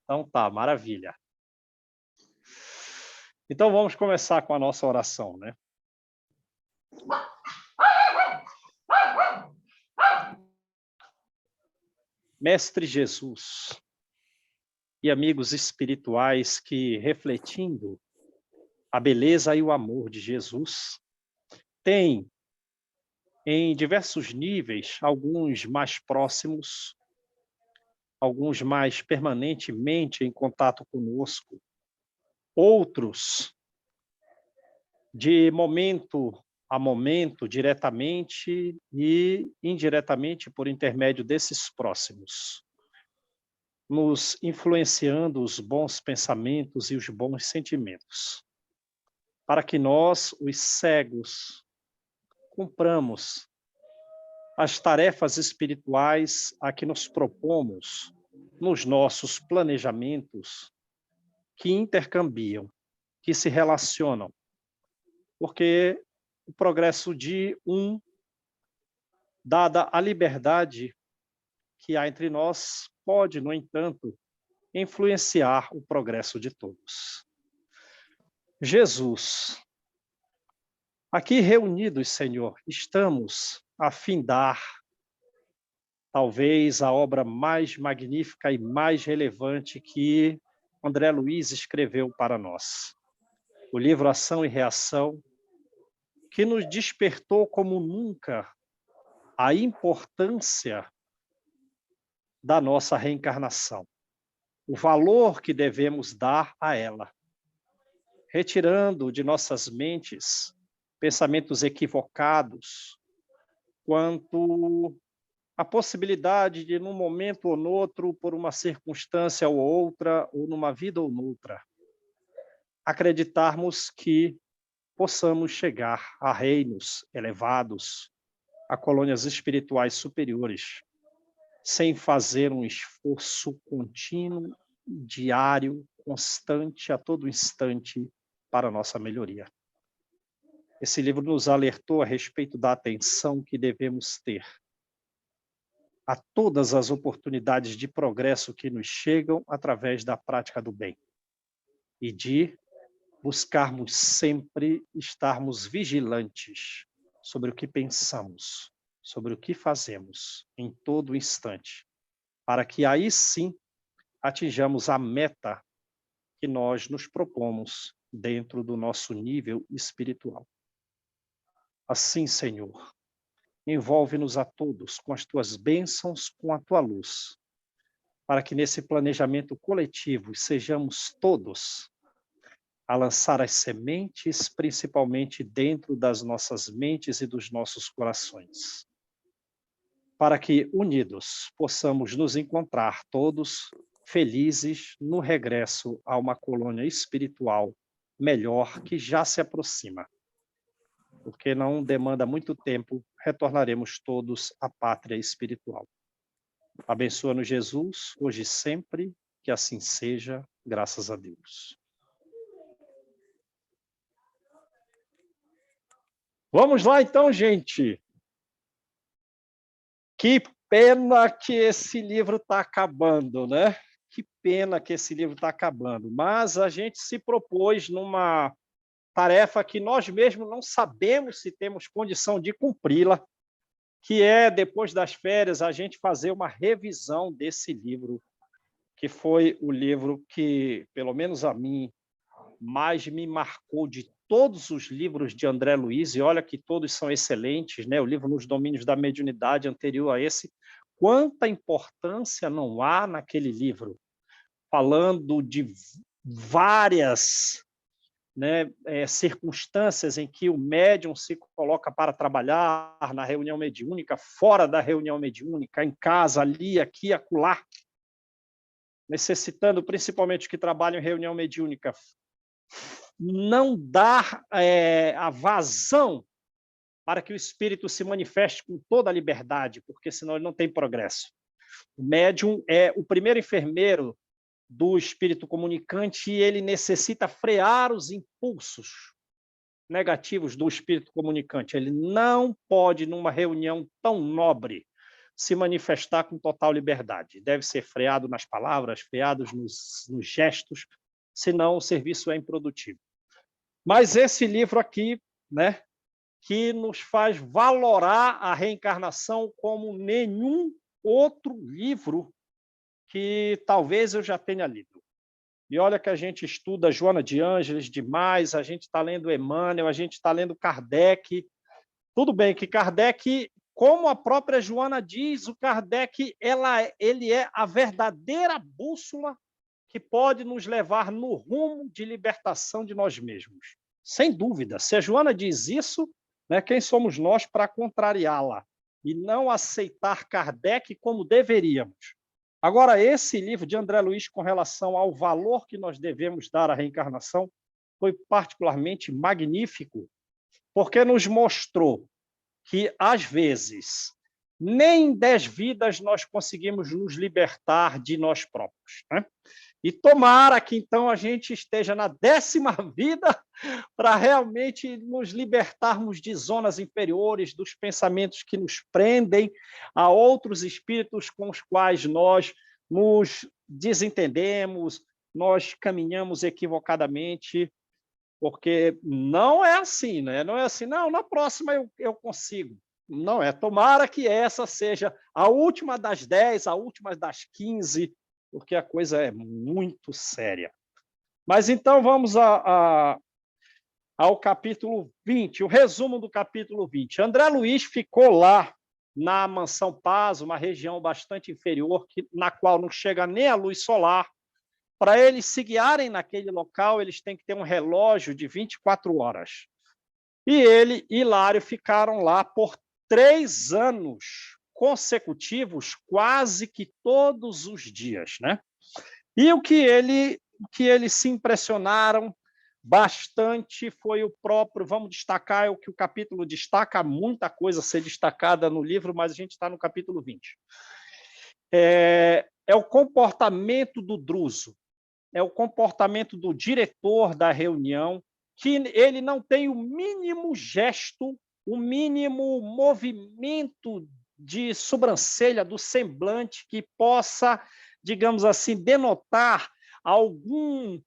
Então tá, maravilha. Então vamos começar com a nossa oração, né? Mestre Jesus e amigos espirituais que, refletindo a beleza e o amor de Jesus, têm em diversos níveis, alguns mais próximos, alguns mais permanentemente em contato conosco, outros de momento a momento, diretamente e indiretamente por intermédio desses próximos, nos influenciando os bons pensamentos e os bons sentimentos, para que nós, os cegos, cumpramos as tarefas espirituais a que nos propomos nos nossos planejamentos, que intercambiam, que se relacionam, porque o progresso de um, dada a liberdade que há entre nós, pode, no entanto, influenciar o progresso de todos. Jesus, aqui reunidos, Senhor, estamos a findar talvez a obra mais magnífica e mais relevante que André Luiz escreveu para nós. O livro Ação e Reação, que nos despertou como nunca a importância da nossa reencarnação, o valor que devemos dar a ela, retirando de nossas mentes pensamentos equivocados quanto à possibilidade de, num momento ou noutro, por uma circunstância ou outra, ou numa vida ou noutra, acreditarmos que possamos chegar a reinos elevados, a colônias espirituais superiores, sem fazer um esforço contínuo, diário, constante, a todo instante, para a nossa melhoria. Esse livro nos alertou a respeito da atenção que devemos ter a todas as oportunidades de progresso que nos chegam através da prática do bem e de buscarmos sempre estarmos vigilantes sobre o que pensamos, sobre o que fazemos em todo instante, para que aí sim atinjamos a meta que nós nos propomos dentro do nosso nível espiritual. Assim, Senhor, envolve-nos a todos com as tuas bênçãos, com a tua luz, para que nesse planejamento coletivo sejamos todos a lançar as sementes, principalmente dentro das nossas mentes e dos nossos corações, para que, unidos, possamos nos encontrar todos felizes no regresso a uma colônia espiritual melhor que já se aproxima. Porque não demanda muito tempo, retornaremos todos à pátria espiritual. Abençoa-nos, Jesus, hoje e sempre, que assim seja, graças a Deus. Vamos lá então, gente. Que pena que esse livro está acabando, né? Que pena que esse livro está acabando. Mas a gente se propôs numa tarefa que nós mesmos não sabemos se temos condição de cumpri-la, que é, depois das férias, a gente fazer uma revisão desse livro, que foi o livro que, pelo menos a mim, mais me marcou de todos os livros de André Luiz, e olha que todos são excelentes, né? O livro Nos Domínios da Mediunidade, anterior a esse, quanta importância não há naquele livro, falando de várias, né, circunstâncias em que o médium se coloca para trabalhar na reunião mediúnica, fora da reunião mediúnica, em casa, ali, aqui, acolá, necessitando, principalmente os que trabalham em reunião mediúnica, não dar a vazão para que o espírito se manifeste com toda a liberdade, porque senão ele não tem progresso. O médium é o primeiro enfermeiro do espírito comunicante e ele necessita frear os impulsos negativos do espírito comunicante. Ele não pode, numa reunião tão nobre, se manifestar com total liberdade. Deve ser freado nas palavras, freado nos gestos, senão o serviço é improdutivo. Mas esse livro aqui, né, que nos faz valorar a reencarnação como nenhum outro livro que talvez eu já tenha lido. E olha que a gente estuda Joana de Ângeles demais, a gente está lendo Emmanuel, a gente está lendo Kardec. Tudo bem que Kardec, como a própria Joana diz, o Kardec ele é a verdadeira bússola que pode nos levar no rumo de libertação de nós mesmos. Sem dúvida, se a Joana diz isso, né, quem somos nós para contrariá-la e não aceitar Kardec como deveríamos? Agora, esse livro de André Luiz, com relação ao valor que nós devemos dar à reencarnação, foi particularmente magnífico, porque nos mostrou que, às vezes, nem em 10 vidas nós conseguimos nos libertar de nós próprios, né? E tomara que, então, a gente esteja na 10ª vida para realmente nos libertarmos de zonas inferiores, dos pensamentos que nos prendem a outros espíritos com os quais nós nos desentendemos, nós caminhamos equivocadamente, porque não é assim, né? Não é assim, não, na próxima eu consigo. Não é. Tomara que essa seja a última das 10, a última das 15, porque a coisa é muito séria. Mas então vamos ao capítulo 20, o resumo do capítulo 20. André Luiz ficou lá na Mansão Paz, uma região bastante inferior, na qual não chega nem a luz solar. Para eles se guiarem naquele local, eles têm que ter um relógio de 24 horas. E ele e Hilário ficaram lá por 3 anos consecutivos, quase que todos os dias, né? E o que eles se impressionaram bastante foi o próprio, vamos destacar, o que o capítulo destaca, muita coisa a ser destacada no livro, mas a gente está no capítulo 20. É o comportamento do Druso, é o comportamento do diretor da reunião, que ele não tem o mínimo gesto, o mínimo movimento de sobrancelha, do semblante, que possa, digamos assim, denotar alguma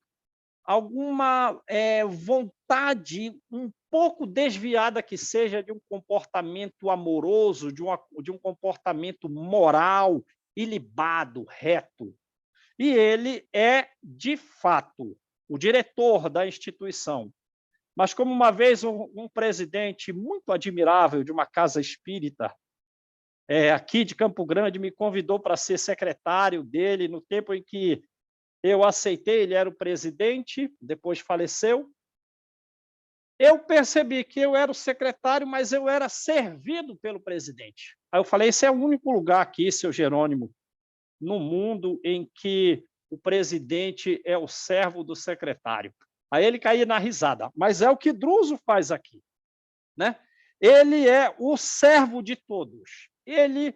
vontade um pouco desviada que seja de um comportamento amoroso, de um comportamento moral, ilibado, reto. E ele é, de fato, o diretor da instituição. Mas como uma vez um presidente muito admirável de uma casa espírita, aqui de Campo Grande, me convidou para ser secretário dele no tempo em que eu aceitei, ele era o presidente, depois faleceu. Eu percebi que eu era o secretário, mas eu era servido pelo presidente. Aí eu falei, esse é o único lugar aqui, seu Jerônimo, no mundo em que o presidente é o servo do secretário. Aí ele caía na risada, mas é o que Druso faz aqui, né? Ele é o servo de todos, ele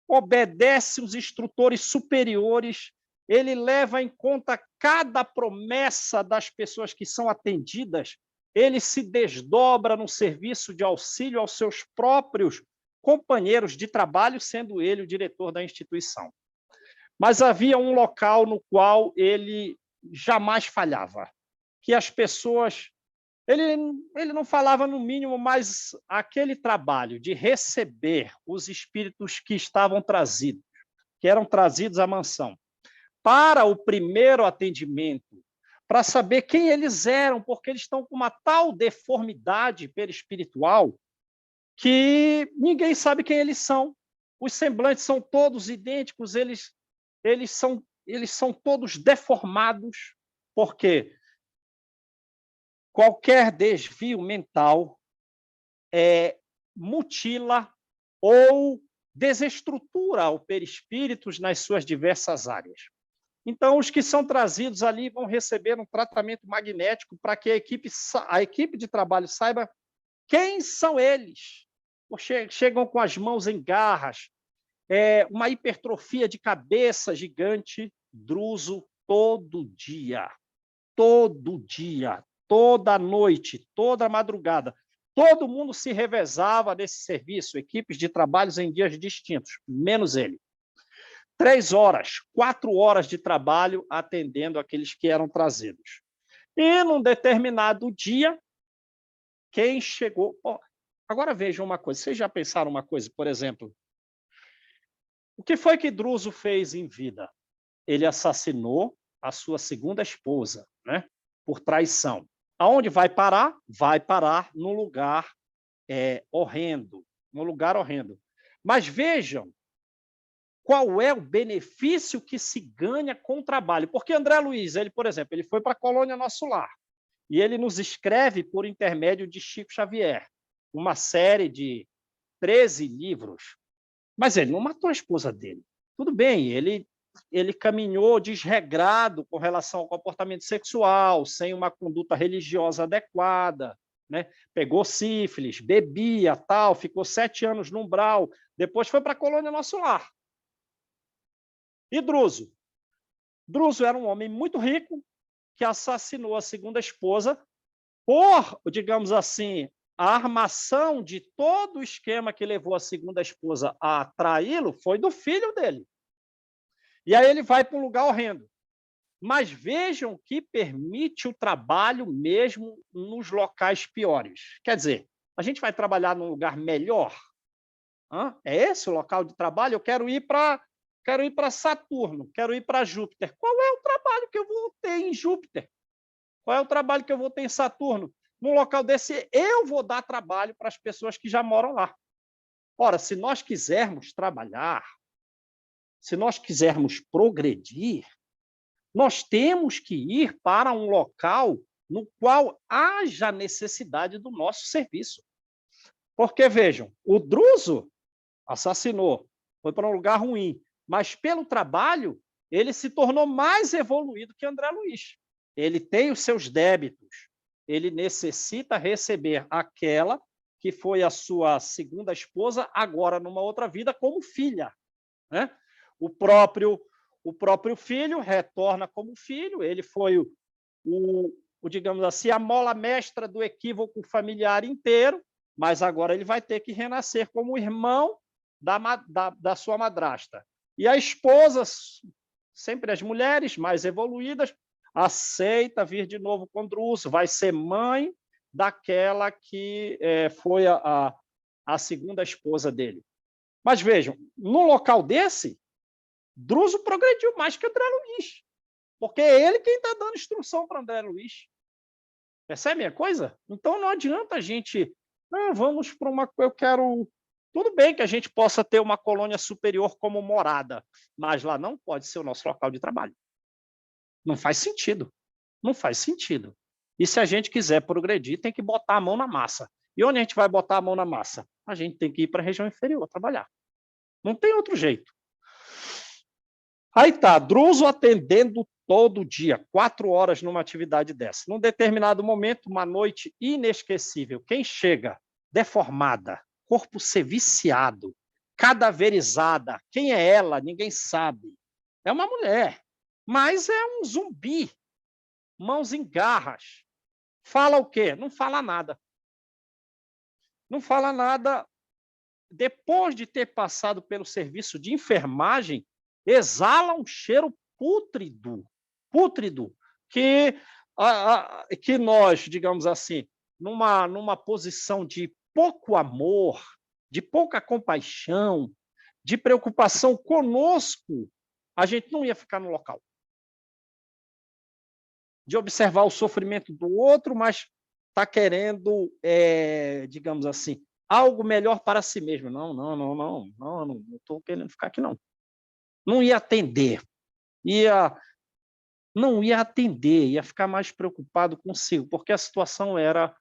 obedece os instrutores superiores, ele leva em conta cada promessa das pessoas que são atendidas, ele se desdobra no serviço de auxílio aos seus próprios companheiros de trabalho, sendo ele o diretor da instituição. Mas havia um local no qual ele jamais falhava, que as pessoas... Ele não falava no mínimo, mas aquele trabalho de receber os espíritos que estavam trazidos, que eram trazidos à mansão, para o primeiro atendimento, para saber quem eles eram, porque eles estão com uma tal deformidade perispiritual que ninguém sabe quem eles são. Os semblantes são todos idênticos, eles são todos deformados, porque qualquer desvio mental mutila ou desestrutura o perispírito nas suas diversas áreas. Então, os que são trazidos ali vão receber um tratamento magnético para que a equipe de trabalho saiba quem são eles. Chegam com as mãos em garras, uma hipertrofia de cabeça gigante. Druso, todo dia, toda noite, toda madrugada, Todo mundo se revezava nesse serviço, equipes de trabalhos em dias distintos, menos ele. 3 horas, 4 horas de trabalho atendendo aqueles que eram trazidos. E num determinado dia, quem chegou... Oh, agora vejam uma coisa, vocês já pensaram uma coisa, por exemplo, o que foi que Druso fez em vida? Ele assassinou a sua segunda esposa, né, por traição. Aonde vai parar? Vai parar num lugar horrendo, num lugar horrendo. Mas vejam qual é o benefício que se ganha com o trabalho. Porque André Luiz, ele, por exemplo, ele foi para a colônia Nosso Lar e ele nos escreve por intermédio de Chico Xavier, uma série de 13 livros, mas ele não matou a esposa dele. Tudo bem, ele caminhou desregrado com relação ao comportamento sexual, sem uma conduta religiosa adequada, né? Pegou sífilis, bebia, tal, ficou 7 anos no umbral, depois foi para a colônia Nosso Lar. E Druso? Druso era um homem muito rico que assassinou a segunda esposa por, digamos assim, a armação de todo o esquema que levou a segunda esposa a traí-lo foi do filho dele. E aí ele vai para um lugar horrendo. Mas vejam que permite o trabalho mesmo nos locais piores. Quer dizer, a gente vai trabalhar num lugar melhor? É esse o local de trabalho? Eu quero ir para Saturno, quero ir para Júpiter. Qual é o trabalho que eu vou ter em Júpiter? Qual é o trabalho que eu vou ter em Saturno? Num local desse, eu vou dar trabalho para as pessoas que já moram lá. Ora, se nós quisermos trabalhar, se nós quisermos progredir, nós temos que ir para um local no qual haja necessidade do nosso serviço. Porque, vejam, o Druso assassinou, foi para um lugar ruim, mas pelo trabalho ele se tornou mais evoluído que André Luiz. Ele tem os seus débitos, ele necessita receber aquela que foi a sua segunda esposa, agora numa outra vida, como filha, né? O próprio filho retorna como filho, ele foi digamos assim, a mola mestra do equívoco familiar inteiro, mas agora ele vai ter que renascer como irmão da sua madrasta. E a esposa, sempre as mulheres mais evoluídas, aceita vir de novo com Druso, vai ser mãe daquela que foi a segunda esposa dele. Mas vejam, num local desse, Druso progrediu mais que André Luiz, porque é ele quem está dando instrução para André Luiz. Percebe a coisa? Então não adianta a gente, vamos para uma... Eu quero... Tudo bem que a gente possa ter uma colônia superior como morada, mas lá não pode ser o nosso local de trabalho. Não faz sentido. Não faz sentido. E se a gente quiser progredir, tem que botar a mão na massa. E onde a gente vai botar a mão na massa? A gente tem que ir para a região inferior trabalhar. Não tem outro jeito. Aí tá, Druso atendendo todo dia, 4 horas numa atividade dessa. Num determinado momento, uma noite inesquecível, quem chega deformada, corpo seviciado, cadaverizada, quem é ela? Ninguém sabe. É uma mulher, mas é um zumbi, mãos em garras. Fala o quê? Não fala nada. Não fala nada. Depois de ter passado pelo serviço de enfermagem, exala um cheiro pútrido, que nós, digamos assim, numa posição de pouco amor, de pouca compaixão, de preocupação conosco, a gente não ia ficar no local. De observar o sofrimento do outro, mas está querendo, digamos assim, algo melhor para si mesmo. Não estou querendo ficar aqui, não. Não ia atender, não ia atender, ia ficar mais preocupado consigo, porque a situação era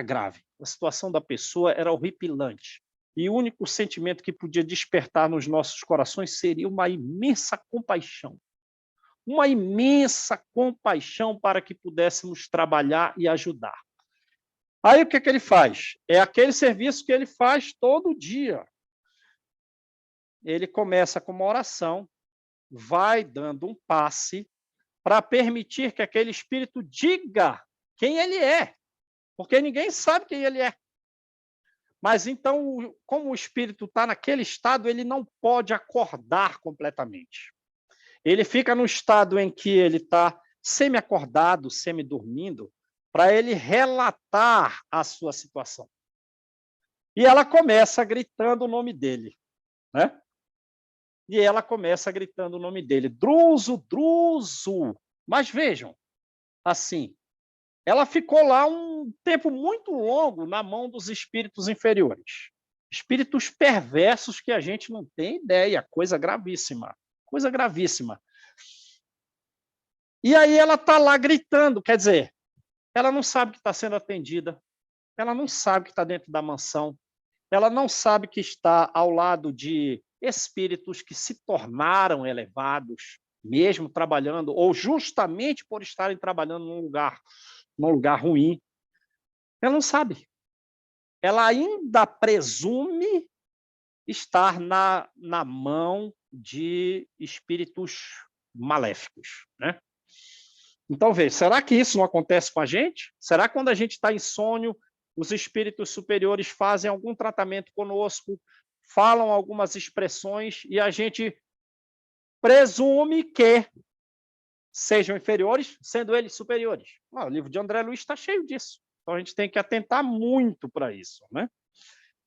grave, a situação da pessoa era horripilante, e o único sentimento que podia despertar nos nossos corações seria uma imensa compaixão para que pudéssemos trabalhar e ajudar. Aí o que ele faz? É aquele serviço que ele faz todo dia. Ele começa com uma oração, vai dando um passe para permitir que aquele espírito diga quem ele é, porque ninguém sabe quem ele é. Mas então, como o espírito está naquele estado, ele não pode acordar completamente. Ele fica no estado em que ele está semi-acordado, semi-dormindo, para ele relatar a sua situação. E ela começa gritando o nome dele, né? E ela começa gritando o nome dele, Druso, Druso. Mas vejam, assim, ela ficou lá um tempo muito longo na mão dos espíritos inferiores. Espíritos perversos que a gente não tem ideia, coisa gravíssima, coisa gravíssima. E aí ela está lá gritando, quer dizer, ela não sabe que está sendo atendida, ela não sabe que está dentro da mansão, ela não sabe que está ao lado de espíritos que se tornaram elevados, mesmo trabalhando, ou justamente por estarem trabalhando num lugar ruim. Ela não sabe. Ela ainda presume estar na mão de espíritos maléficos, né? Então, veja, será que isso não acontece com a gente? Será que quando a gente está em sonho, os espíritos superiores fazem algum tratamento conosco, falam algumas expressões e a gente presume que sejam inferiores, sendo eles superiores? O livro de André Luiz está cheio disso. Então, a gente tem que atentar muito para isso, né?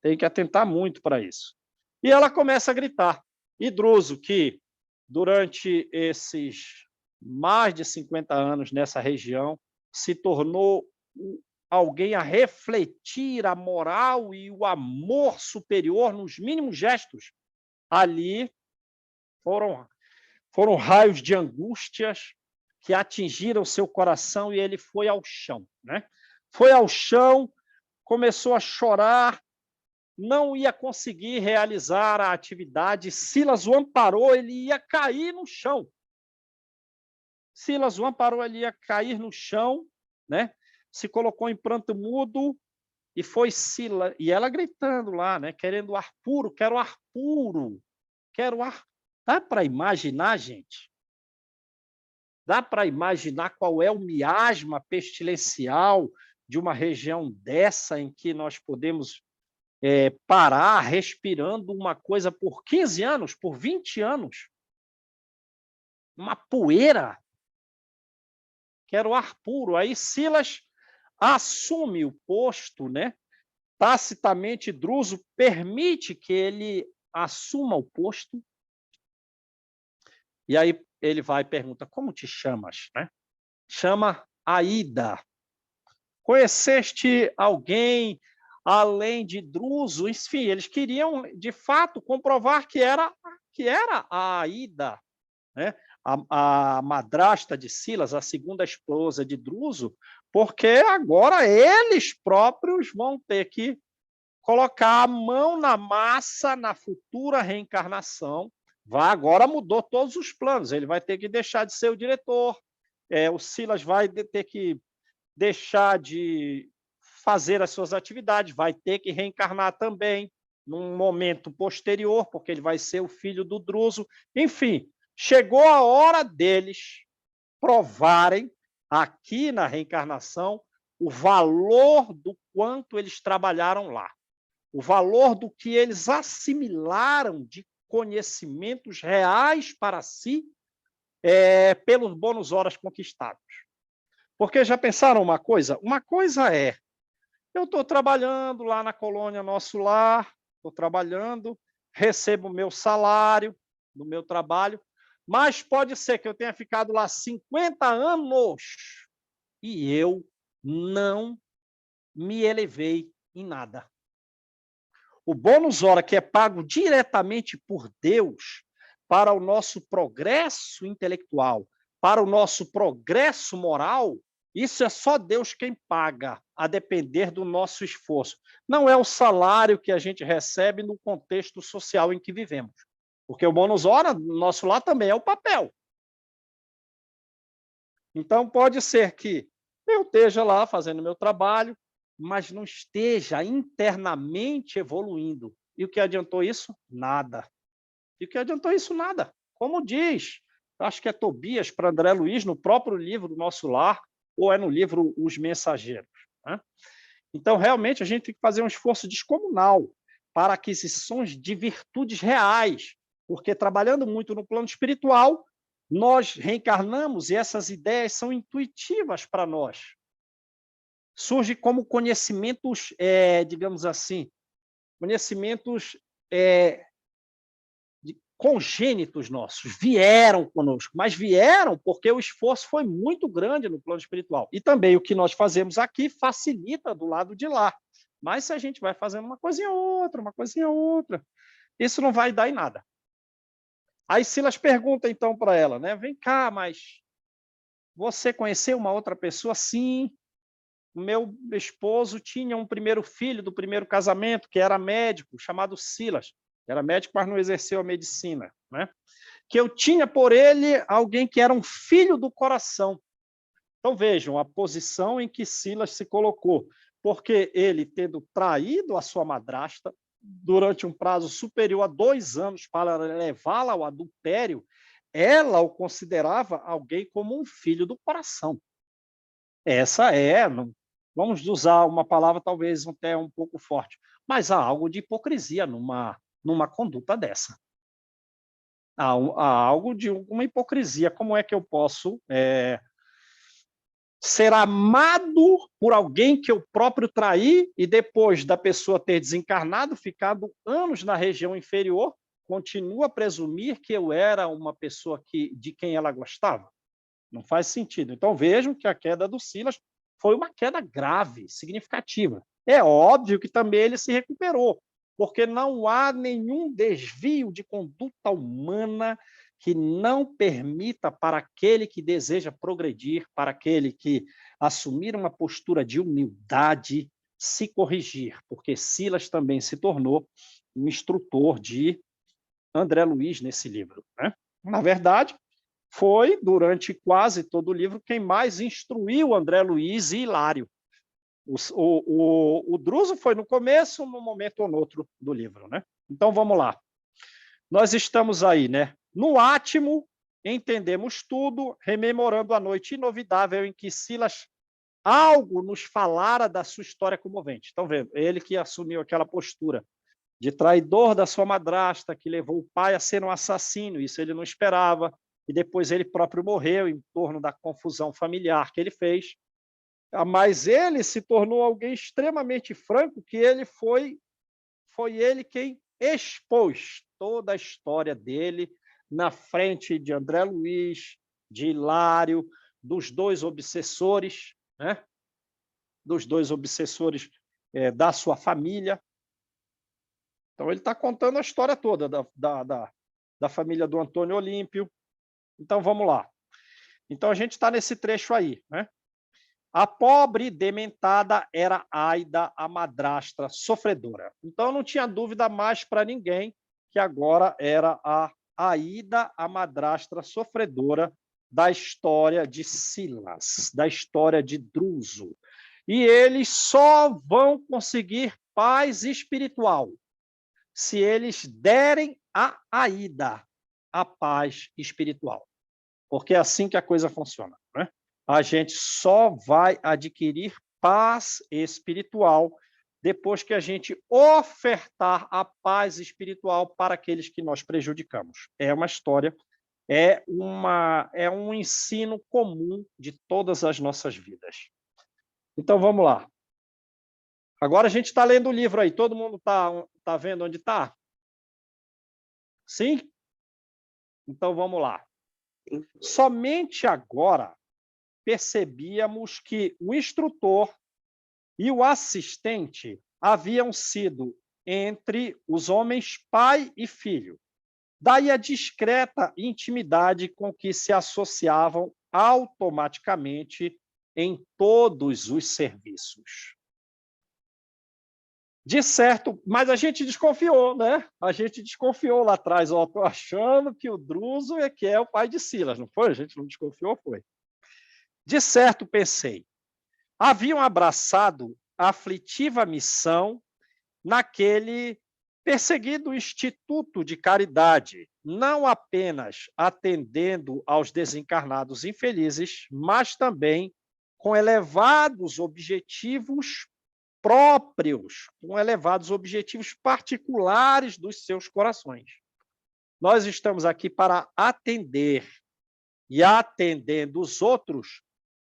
Tem que atentar muito para isso. E ela começa a gritar. E Druso, que durante esses mais de 50 anos nessa região, se tornou alguém a refletir a moral e o amor superior nos mínimos gestos. Ali foram raios de angústias que atingiram seu coração e ele foi ao chão, né? Foi ao chão, começou a chorar, não ia conseguir realizar a atividade. Silas o amparou, ele ia cair no chão. Silas o amparou, ele ia cair no chão, né? Se colocou em pranto mudo e foi Silas, e ela gritando lá, né? Querendo ar puro, quero ar puro, quero ar. Dá para imaginar, gente? Dá para imaginar qual é o miasma pestilencial de uma região dessa em que nós podemos parar respirando uma coisa por 15 anos, por 20 anos? Uma poeira. Quero ar puro. Aí Silas assume o posto, né? Tacitamente, Druso permite que ele assuma o posto. E aí ele vai e pergunta, como te chamas? Né? Chama Aida. Conheceste alguém além de Druso? Enfim, eles queriam, de fato, comprovar que era a Aida, né? A madrasta de Silas, a segunda esposa de Druso, porque agora eles próprios vão ter que colocar a mão na massa na futura reencarnação. Agora mudou todos os planos, ele vai ter que deixar de ser o diretor, o Silas vai ter que deixar de fazer as suas atividades, vai ter que reencarnar também num momento posterior, porque ele vai ser o filho do Druso. Enfim, chegou a hora deles provarem aqui na reencarnação o valor do quanto eles trabalharam lá, o valor do que eles assimilaram de conhecimentos reais para si pelos bônus horas conquistados. Porque já pensaram uma coisa? Uma coisa é, eu estou trabalhando lá na colônia Nosso Lar, estou trabalhando, recebo o meu salário do meu trabalho, mas pode ser que eu tenha ficado lá 50 anos e eu não me elevei em nada. O bônus hora que é pago diretamente por Deus para o nosso progresso intelectual, para o nosso progresso moral, isso é só Deus quem paga, a depender do nosso esforço. Não é o salário que a gente recebe no contexto social em que vivemos. Porque o bônus hora, nosso lá também é o papel. Então, pode ser que eu esteja lá fazendo meu trabalho, mas não esteja internamente evoluindo. E o que adiantou isso? Nada. E o que adiantou isso? Nada. Como diz, acho que é Tobias para André Luiz, no próprio livro do Nosso Lar, ou é no livro Os Mensageiros. Né? Então, realmente, a gente tem que fazer um esforço descomunal para aquisições de virtudes reais, porque trabalhando muito no plano espiritual, nós reencarnamos e essas ideias são intuitivas para nós. Surge como conhecimentos, digamos assim, conhecimentos congênitos nossos, vieram conosco, mas vieram porque o esforço foi muito grande no plano espiritual. E também o que nós fazemos aqui facilita do lado de lá. Mas se a gente vai fazendo uma coisinha outra, isso não vai dar em nada. Aí Silas pergunta então para ela, né? Vem cá, mas você conheceu uma outra pessoa? Sim. O meu esposo tinha um primeiro filho do primeiro casamento, que era médico, chamado Silas. Era médico, mas não exerceu a medicina, né? Que eu tinha por ele alguém que era um filho do coração. Então vejam a posição em que Silas se colocou, porque ele, tendo traído a sua madrasta durante um prazo superior a 2 anos para levá-la ao adultério, ela o considerava alguém como um filho do coração. Essa vamos usar uma palavra talvez até um pouco forte, mas há algo de hipocrisia numa conduta dessa. Há algo de uma hipocrisia. Como é que eu posso ser amado por alguém que eu próprio traí e depois da pessoa ter desencarnado, ficado anos na região inferior, continua a presumir que eu era uma pessoa de quem ela gostava? Não faz sentido. Então vejam que a queda do Silas foi uma queda grave, significativa. É óbvio que também ele se recuperou, porque não há nenhum desvio de conduta humana que não permita para aquele que deseja progredir, para aquele que assumir uma postura de humildade, se corrigir, porque Silas também se tornou um instrutor de André Luiz nesse livro, né? Na verdade, foi, durante quase todo o livro, quem mais instruiu André Luiz e Hilário. O Druso foi no começo, num momento ou no outro do livro, né? Então, vamos lá. Nós estamos aí, né? No átimo, entendemos tudo, rememorando a noite inovidável em que Silas algo nos falara da sua história comovente. Então, vendo, ele que assumiu aquela postura de traidor da sua madrasta, que levou o pai a ser um assassino, isso ele não esperava, e depois ele próprio morreu em torno da confusão familiar que ele fez. Mas ele se tornou alguém extremamente franco, que ele foi ele quem expôs toda a história dele na frente de André Luiz, de Hilário, dos dois obsessores, né? Dos dois obsessores da sua família. Então, ele está contando a história toda da família do Antônio Olímpio. Então, vamos lá. Então, a gente está nesse trecho aí, né? A pobre dementada era Aida, a madrasta sofredora. Então, não tinha dúvida mais para ninguém que agora era a Aida, a madrasta sofredora da história de Silas, da história de Druso. E eles só vão conseguir paz espiritual se eles derem a Aida a paz espiritual. Porque é assim que a coisa funciona, né? A gente só vai adquirir paz espiritual depois que a gente ofertar a paz espiritual para aqueles que nós prejudicamos. É uma história, é um ensino comum de todas as nossas vidas. Então, vamos lá. Agora a gente está lendo o livro aí. Todo mundo tá vendo onde está? Sim? Então, vamos lá. Somente agora percebíamos que o instrutor e o assistente haviam sido, entre os homens, pai e filho. Daí a discreta intimidade com que se associavam automaticamente em todos os serviços. De certo, mas a gente desconfiou, né? A gente desconfiou lá atrás. Estou achando que o Druso é que é o pai de Silas, não foi? A gente não desconfiou, foi. De certo, pensei, haviam abraçado a aflitiva missão naquele perseguido instituto de caridade, não apenas atendendo aos desencarnados infelizes, mas também com elevados objetivos próprios, com elevados objetivos particulares dos seus corações. Nós estamos aqui para atender, e atendendo os outros,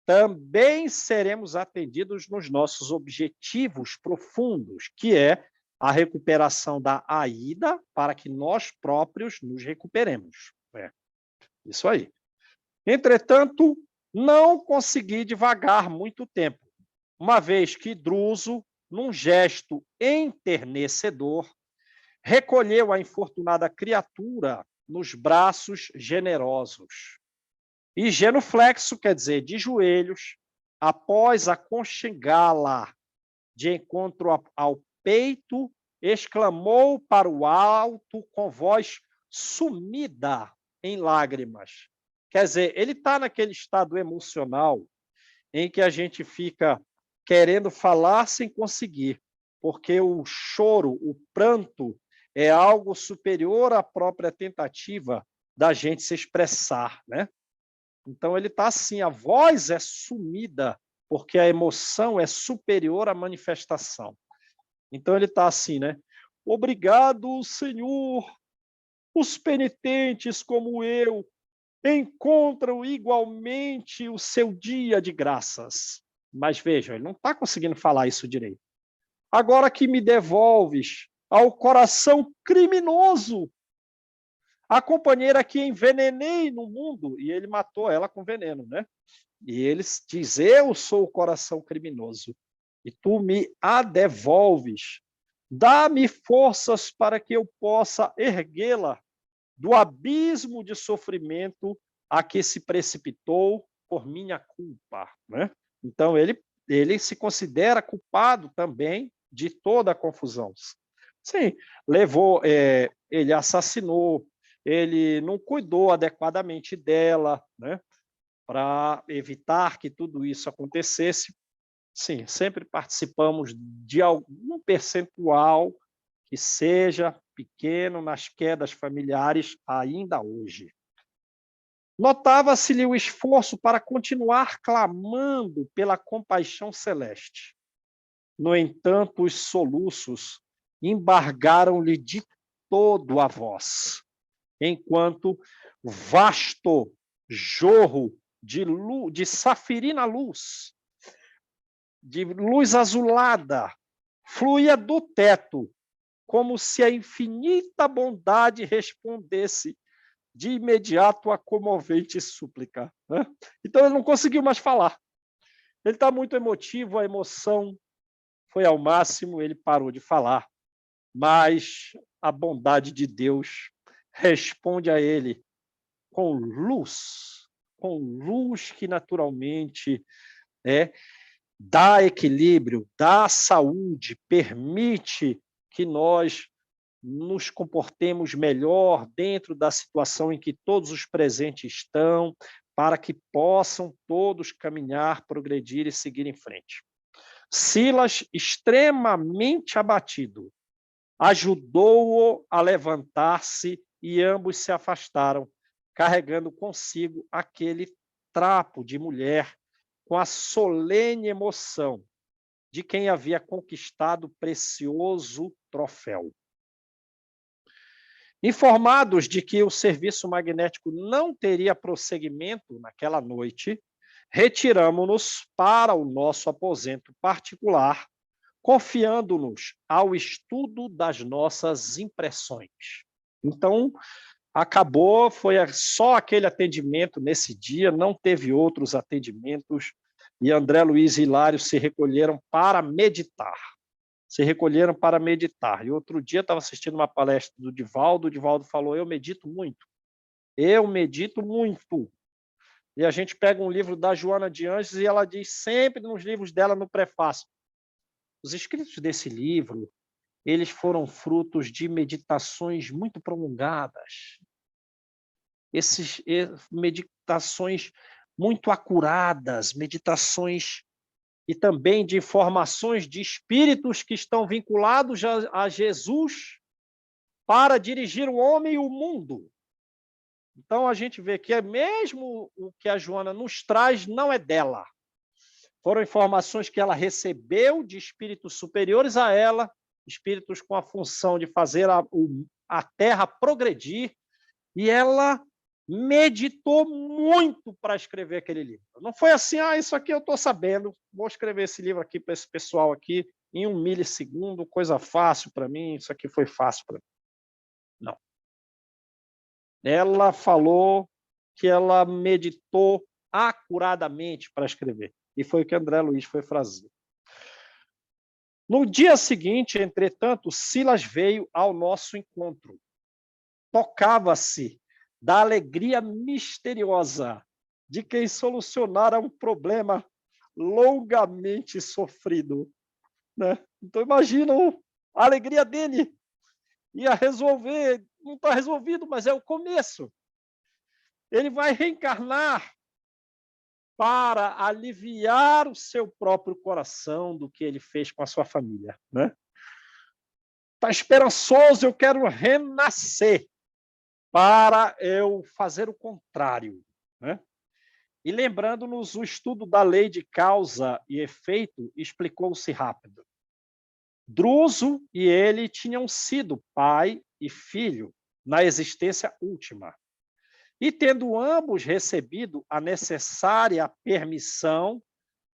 também seremos atendidos nos nossos objetivos profundos, que é a recuperação da Aida, para que nós próprios nos recuperemos. É, isso aí. Entretanto, não consegui divagar muito tempo, uma vez que Druso, num gesto enternecedor, recolheu a infortunada criatura nos braços generosos. E genuflexo, quer dizer, de joelhos, após aconchegá-la de encontro ao peito, exclamou para o alto com voz sumida em lágrimas. Quer dizer, ele está naquele estado emocional em que a gente fica querendo falar sem conseguir, porque o choro, o pranto, é algo superior à própria tentativa da gente se expressar, né? Então ele está assim, a voz é sumida, porque a emoção é superior à manifestação. Então ele está assim, né? Obrigado, Senhor, os penitentes como eu encontram igualmente o seu dia de graças. Mas vejam, ele não está conseguindo falar isso direito. Agora que me devolves ao coração criminoso, a companheira que envenenei no mundo, e ele matou ela com veneno, né? E ele diz, eu sou o coração criminoso, e tu me a devolves. Dá-me forças para que eu possa erguê-la do abismo de sofrimento a que se precipitou por minha culpa, né? Então, ele se considera culpado também de toda a confusão. Sim, ele assassinou, ele não cuidou adequadamente dela, né? Para evitar que tudo isso acontecesse. Sim, sempre participamos de algum percentual que seja pequeno nas quedas familiares ainda hoje. Notava-se-lhe o esforço para continuar clamando pela compaixão celeste. No entanto, os soluços embargaram-lhe de todo a voz, enquanto vasto jorro de safirina luz, de luz azulada, fluía do teto, como se a infinita bondade respondesse de imediato à comovente súplica, né? Então ele não conseguiu mais falar. Ele está muito emotivo, a emoção foi ao máximo, ele parou de falar. Mas a bondade de Deus responde a ele com luz que naturalmente dá equilíbrio, dá saúde, permite que nós nos comportemos melhor dentro da situação em que todos os presentes estão, para que possam todos caminhar, progredir e seguir em frente. Silas, extremamente abatido, ajudou-o a levantar-se e ambos se afastaram, carregando consigo aquele trapo de mulher com a solene emoção de quem havia conquistado o precioso troféu. Informados de que o serviço magnético não teria prosseguimento naquela noite, retiramo-nos para o nosso aposento particular, confiando-nos ao estudo das nossas impressões. Então, acabou, foi só aquele atendimento nesse dia, não teve outros atendimentos, e André Luiz e Hilário se recolheram para meditar. E outro dia estava assistindo uma palestra do Divaldo, o Divaldo falou, eu medito muito. E a gente pega um livro da Joana de Anjos e ela diz sempre nos livros dela, no prefácio, os escritos desse livro, eles foram frutos de meditações muito prolongadas. Meditações muito acuradas, meditações e também de formações de espíritos que estão vinculados a Jesus para dirigir o homem e o mundo. Então, a gente vê que mesmo o que a Joana nos traz não é dela. Foram informações que ela recebeu de espíritos superiores a ela, espíritos com a função de fazer a Terra progredir, e ela meditou muito para escrever aquele livro. Não foi assim, isso aqui eu estou sabendo, vou escrever esse livro aqui para esse pessoal aqui em 1 milissegundo, coisa fácil para mim, isso aqui foi fácil para mim. Não. Ela falou que ela meditou acuradamente para escrever. E foi o que André Luiz foi fazer. No dia seguinte, entretanto, Silas veio ao nosso encontro. Tocava-se da alegria misteriosa de quem solucionara um problema longamente sofrido. Né? Então, imaginam a alegria dele. Ia resolver, não está resolvido, mas é o começo. Ele vai reencarnar para aliviar o seu próprio coração do que ele fez com a sua família. Né? Está esperançoso, eu quero renascer para eu fazer o contrário. Né? E lembrando-nos, o estudo da lei de causa e efeito explicou-se rápido. Druso e ele tinham sido pai e filho na existência última. E tendo ambos recebido a necessária permissão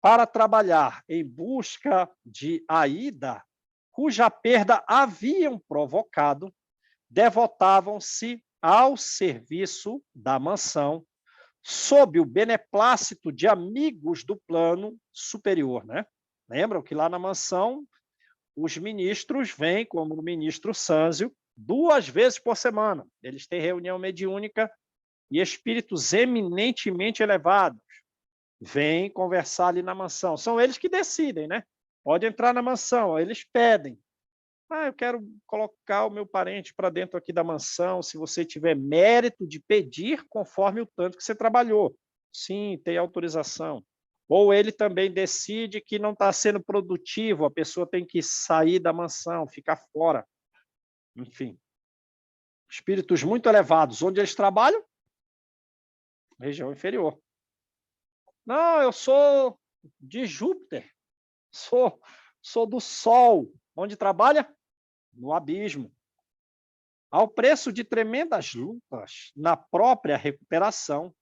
para trabalhar em busca de Aida, cuja perda haviam provocado, devotavam-se ao serviço da mansão, sob o beneplácito de amigos do plano superior. Né? Lembram que lá na mansão os ministros vêm, como o ministro Sânzio, 2 vezes por semana. Eles têm reunião mediúnica e espíritos eminentemente elevados vêm conversar ali na mansão. São eles que decidem, né? Pode entrar na mansão, eles pedem. Eu quero colocar o meu parente para dentro aqui da mansão, se você tiver mérito de pedir conforme o tanto que você trabalhou. Sim, tem autorização. Ou ele também decide que não está sendo produtivo, a pessoa tem que sair da mansão, ficar fora. Enfim. Espíritos muito elevados. Onde eles trabalham? Região inferior. Não, eu sou de Júpiter. Sou do Sol. Onde trabalha? No abismo. Ao preço de tremendas lutas na própria recuperação,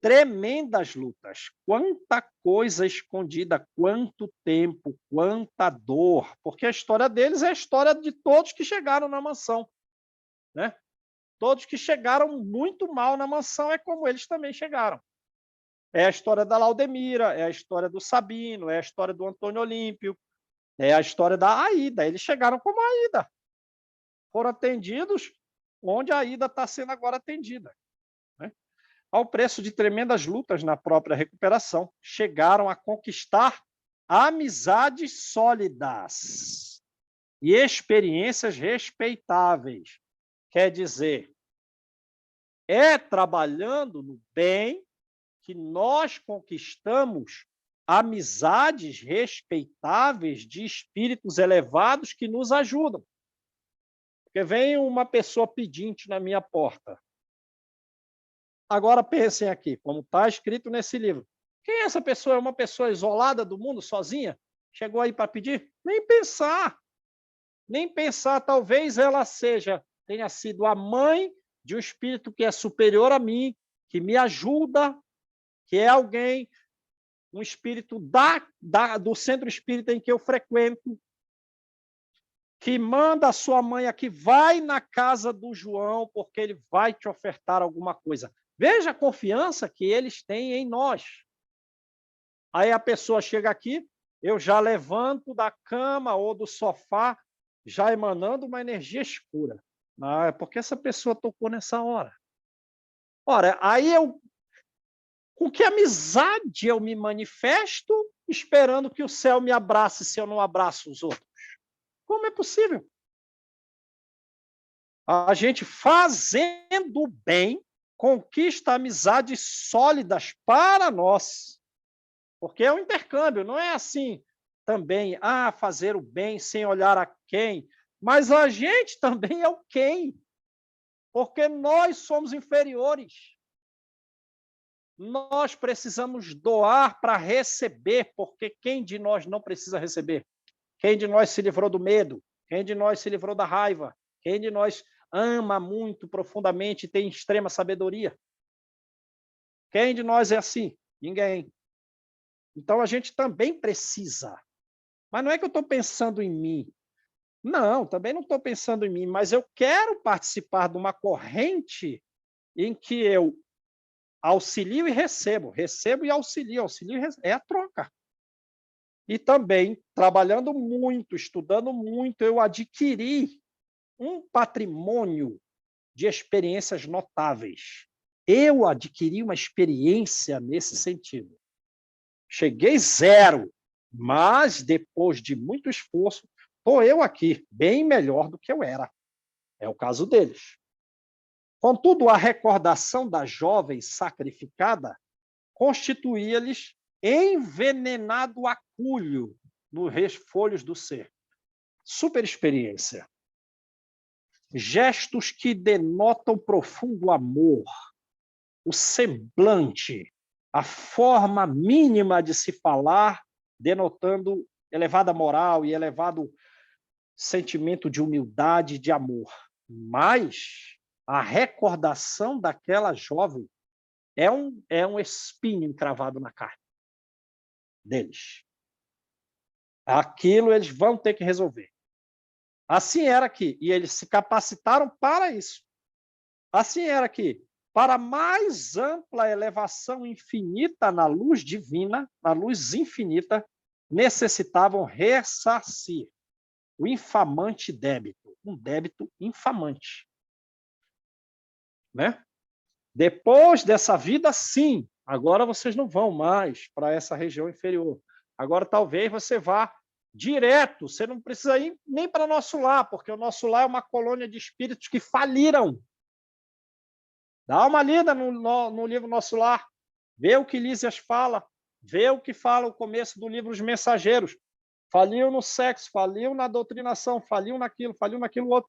tremendas lutas, quanta coisa escondida, quanto tempo, quanta dor, porque a história deles é a história de todos que chegaram na mansão. Né? Todos que chegaram muito mal na mansão é como eles também chegaram. É a história da Laudemira, é a história do Sabino, é a história do Antônio Olímpio, é a história da Aida. Eles chegaram como Aida. Foram atendidos onde a Aida está sendo agora atendida. Né? Ao preço de tremendas lutas na própria recuperação, chegaram a conquistar amizades sólidas e experiências respeitáveis. Quer dizer, é trabalhando no bem que nós conquistamos amizades respeitáveis de espíritos elevados que nos ajudam. Porque vem uma pessoa pedinte na minha porta. Agora pensem aqui, como está escrito nesse livro. Quem é essa pessoa? É uma pessoa isolada do mundo, sozinha? Chegou aí para pedir? Nem pensar. Nem pensar. Talvez ela tenha sido a mãe de um espírito que é superior a mim, que me ajuda, que é alguém, um espírito do centro espírita em que eu frequento, que manda a sua mãe aqui, vai na casa do João, porque ele vai te ofertar alguma coisa. Veja a confiança que eles têm em nós. Aí a pessoa chega aqui, eu já levanto da cama ou do sofá, já emanando uma energia escura. É porque essa pessoa tocou nessa hora. Ora, aí com que amizade eu me manifesto, esperando que o céu me abrace se eu não abraço os outros? Como é possível? A gente fazendo bem conquista amizades sólidas para nós. Porque é um intercâmbio, não é assim também, fazer o bem sem olhar a quem, mas a gente também é o quem, porque nós somos inferiores. Nós precisamos doar para receber, porque quem de nós não precisa receber? Quem de nós se livrou do medo? Quem de nós se livrou da raiva? Quem de nós ama muito profundamente e tem extrema sabedoria? Quem de nós é assim? Ninguém. Então a gente também precisa. Mas não é que eu estou pensando em mim. Não, também não estou pensando em mim, mas eu quero participar de uma corrente em que eu auxilio e recebo, recebo e auxilio, auxilio e recebo. É a troca. E também, trabalhando muito, estudando muito, eu adquiri um patrimônio de experiências notáveis. Eu adquiri uma experiência nesse sentido. Cheguei zero, mas depois de muito esforço, estou eu aqui, bem melhor do que eu era. É o caso deles. Contudo, a recordação da jovem sacrificada constituía-lhes envenenado acúlio nos folhos do ser. Super experiência. Gestos que denotam profundo amor, o semblante, a forma mínima de se falar, denotando elevada moral e elevado sentimento de humildade e de amor. Mas a recordação daquela jovem é um espinho encravado na carne deles. Aquilo eles vão ter que resolver. Assim era aqui, e eles se capacitaram para isso. Assim era aqui, para mais ampla elevação infinita na luz divina, na luz infinita, necessitavam ressarcir o infamante débito, um débito infamante. Né? Depois dessa vida, sim, agora vocês não vão mais para essa região inferior. Agora talvez você vá direto, você não precisa ir nem para o nosso lar, porque o nosso lar é uma colônia de espíritos que faliram. Dá uma lida no livro Nosso Lar, vê o que Lísias fala, vê o que fala o começo do livro Os Mensageiros. Faliu no sexo, faliu na doutrinação, faliu naquilo outro.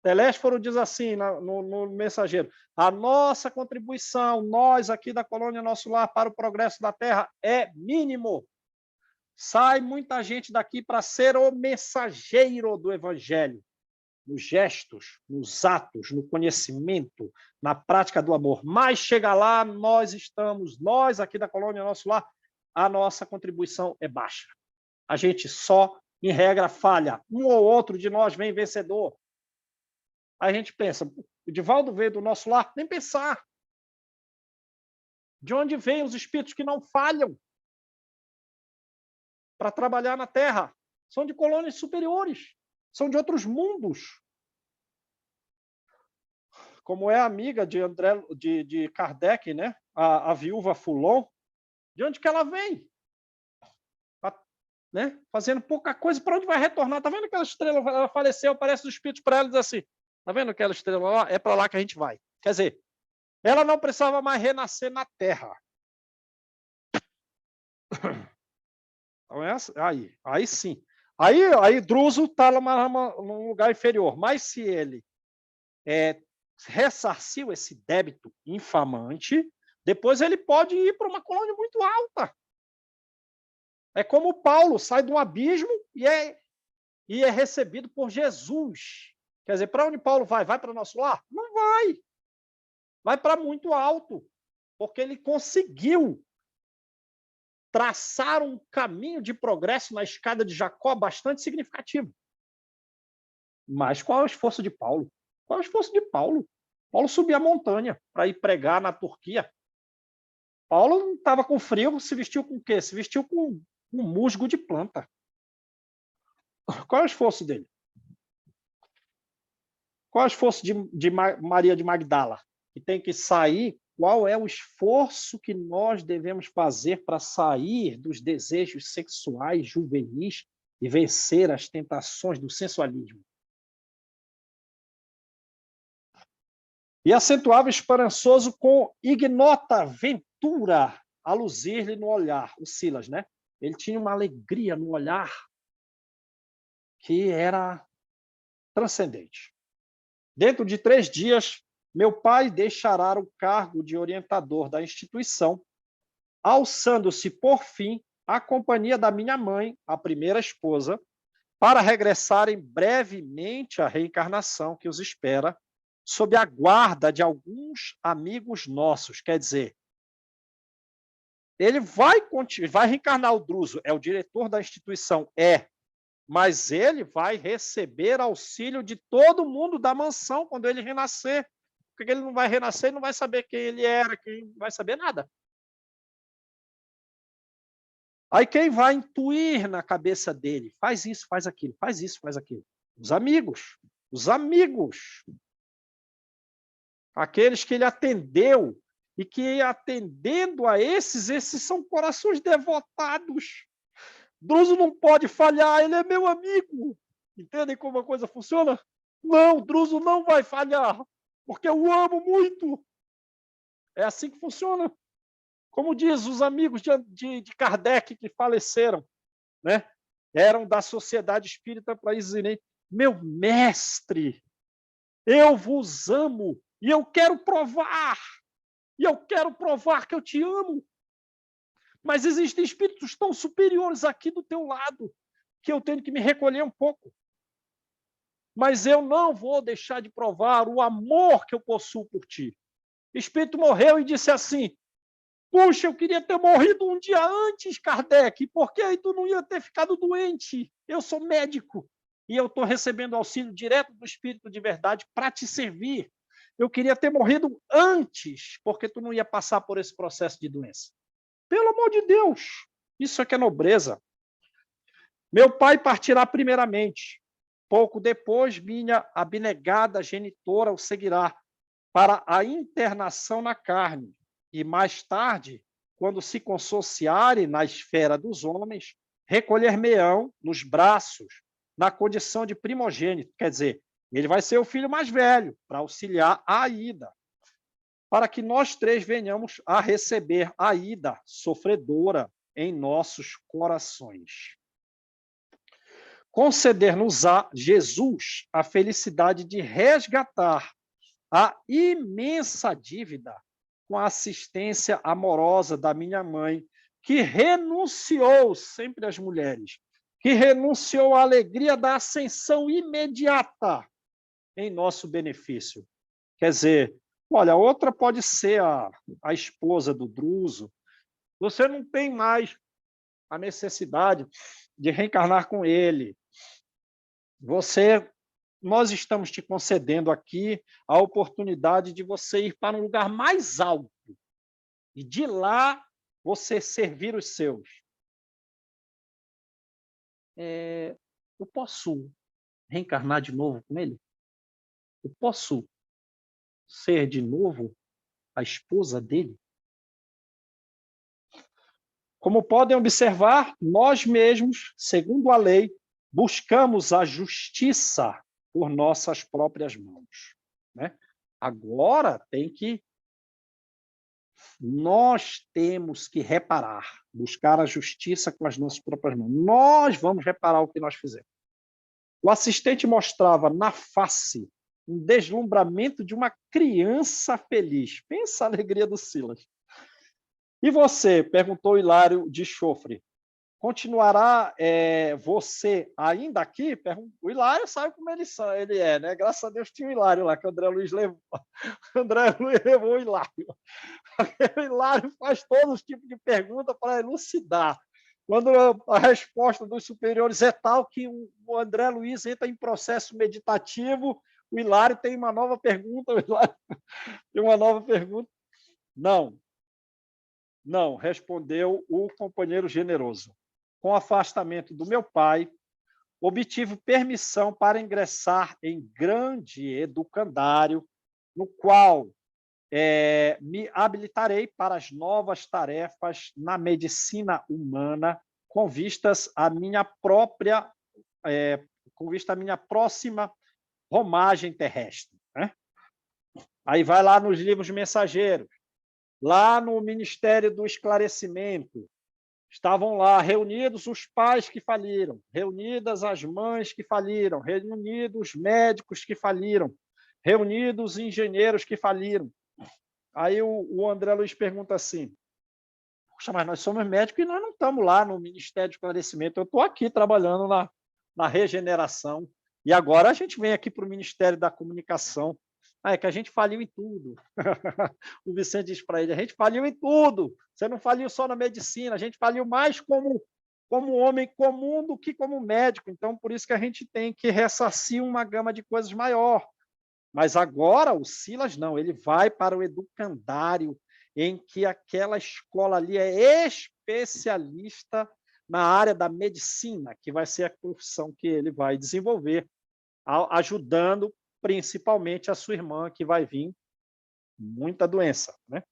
Telésforo diz assim no Mensageiro: a nossa contribuição, nós aqui da colônia Nosso Lar, para o progresso da Terra é mínimo. Sai muita gente daqui para ser o mensageiro do Evangelho, nos gestos, nos atos, no conhecimento, na prática do amor. Mas chega lá, nós aqui da colônia Nosso Lar, a nossa contribuição é baixa. A gente só, em regra, falha. Um ou outro de nós vem vencedor. A gente pensa, o Divaldo veio do Nosso Lar, nem pensar. De onde vêm os espíritos que não falham para trabalhar na Terra? São de colônias superiores, são de outros mundos. Como é amiga de Kardec, né? A viúva Foulon, de onde que ela vem? Né? Fazendo pouca coisa, para onde vai retornar? Tá vendo aquela estrela? Ela faleceu, aparece os espíritos para ela e diz assim: tá vendo aquela estrela lá? É para lá que a gente vai. Quer dizer, ela não precisava mais renascer na Terra. Então, aí sim. Aí Druso está num lugar inferior. Mas se ele ressarciu esse débito infamante, depois ele pode ir para uma colônia muito alta. É como Paulo sai de um abismo e é recebido por Jesus. Quer dizer, para onde Paulo vai? Vai para o nosso lar? Não vai. Vai para muito alto, porque ele conseguiu traçar um caminho de progresso na escada de Jacó bastante significativo. Mas qual é o esforço de Paulo? Qual é o esforço de Paulo? Paulo subiu a montanha para ir pregar na Turquia. Paulo estava com frio, se vestiu com o quê? Se vestiu com um musgo de planta. Qual é o esforço dele? Qual é o esforço de Maria de Magdala? Que tem que sair. Qual é o esforço que nós devemos fazer para sair dos desejos sexuais juvenis e vencer as tentações do sensualismo? E acentuava esperançoso com ignota ventura a luzir-lhe no olhar, o Silas, né? Ele tinha uma alegria no olhar que era transcendente. Dentro de 3 dias, meu pai deixará o cargo de orientador da instituição, alçando-se, por fim, à companhia da minha mãe, a primeira esposa, para regressarem brevemente à reencarnação que os espera, sob a guarda de alguns amigos nossos. Quer dizer, ele vai reencarnar o Druso, é o diretor da instituição, mas ele vai receber auxílio de todo mundo da mansão quando ele renascer. Porque ele não vai renascer e não vai saber quem ele era, quem não vai saber nada. Aí quem vai intuir na cabeça dele? Faz isso, faz aquilo, faz isso, faz aquilo. Os amigos. Os amigos. Aqueles que ele atendeu. E que atendendo a esses são corações devotados. Druso não pode falhar, ele é meu amigo. Entendem como a coisa funciona? Não, Druso não vai falhar, porque eu o amo muito. É assim que funciona. Como diz os amigos de Kardec que faleceram, né? Eram da Sociedade Espírita para Isinei. Meu mestre, eu vos amo e eu quero provar. E eu quero provar que eu te amo. Mas existem espíritos tão superiores aqui do teu lado que eu tenho que me recolher um pouco. Mas eu não vou deixar de provar o amor que eu possuo por ti. O espírito morreu e disse assim: puxa, eu queria ter morrido um dia antes, Kardec, porque aí tu não ia ter ficado doente. Eu sou médico e eu estou recebendo auxílio direto do Espírito de verdade para te servir. Eu queria ter morrido antes, porque tu não ia passar por esse processo de doença. Pelo amor de Deus, isso é que é nobreza. Meu pai partirá primeiramente. Pouco depois, minha abnegada genitora o seguirá para a internação na carne. E mais tarde, quando se consociarem na esfera dos homens, recolher-me-ão nos braços, na condição de primogênito. Quer dizer, ele vai ser o filho mais velho, para auxiliar a ida, para que nós três venhamos a receber a ida sofredora em nossos corações. Conceder-nos-á Jesus a felicidade de resgatar a imensa dívida com a assistência amorosa da minha mãe, que renunciou, sempre as mulheres, que renunciou à alegria da ascensão imediata em nosso benefício. Quer dizer, olha, outra pode ser a esposa do Druso. Você não tem mais a necessidade de reencarnar com ele. Nós estamos te concedendo aqui a oportunidade de você ir para um lugar mais alto e de lá você servir os seus. Eu posso reencarnar de novo com ele? Eu posso ser de novo a esposa dele? Como podem observar, nós mesmos, segundo a lei, buscamos a justiça por nossas próprias mãos, né? Agora nós temos que reparar, buscar a justiça com as nossas próprias mãos. Nós vamos reparar o que nós fizemos. O assistente mostrava na face um deslumbramento de uma criança feliz. Pensa a alegria do Silas. E você? Perguntou Hilário de Chofre. Continuará você ainda aqui? O Hilário sabe como ele é, né? Graças a Deus tinha o Hilário lá, que o André Luiz levou. O André Luiz levou o Hilário. O Hilário faz todos os tipos de perguntas para elucidar. Quando a resposta dos superiores é tal que o André Luiz entra em processo meditativo, o Hilário tem uma nova pergunta. O Hilário tem uma nova pergunta. Não, respondeu o companheiro generoso. Com o afastamento do meu pai, obtive permissão para ingressar em grande educandário, no qual me habilitarei para as novas tarefas na medicina humana, com vistas à minha próxima romagem terrestre, né? Aí vai lá nos livros mensageiros, lá no Ministério do Esclarecimento, estavam lá reunidos os pais que faliram, reunidas as mães que faliram, reunidos os médicos que faliram, reunidos engenheiros que faliram. Aí o André Luiz pergunta assim, poxa, mas nós somos médicos e nós não estamos lá no Ministério de Esclarecimento, eu estou aqui trabalhando na regeneração, e agora a gente vem aqui para o Ministério da Comunicação. Ah, é que a gente faliu em tudo. O Vicente diz para ele, a gente faliu em tudo, você não faliu só na medicina, a gente faliu mais como homem comum do que como médico, então por isso que a gente tem que ressarcir uma gama de coisas maior. Mas agora o Silas não, ele vai para o educandário, em que aquela escola ali é especialista na área da medicina, que vai ser a profissão que ele vai desenvolver, ajudando principalmente a sua irmã, que vai vir muita doença, né?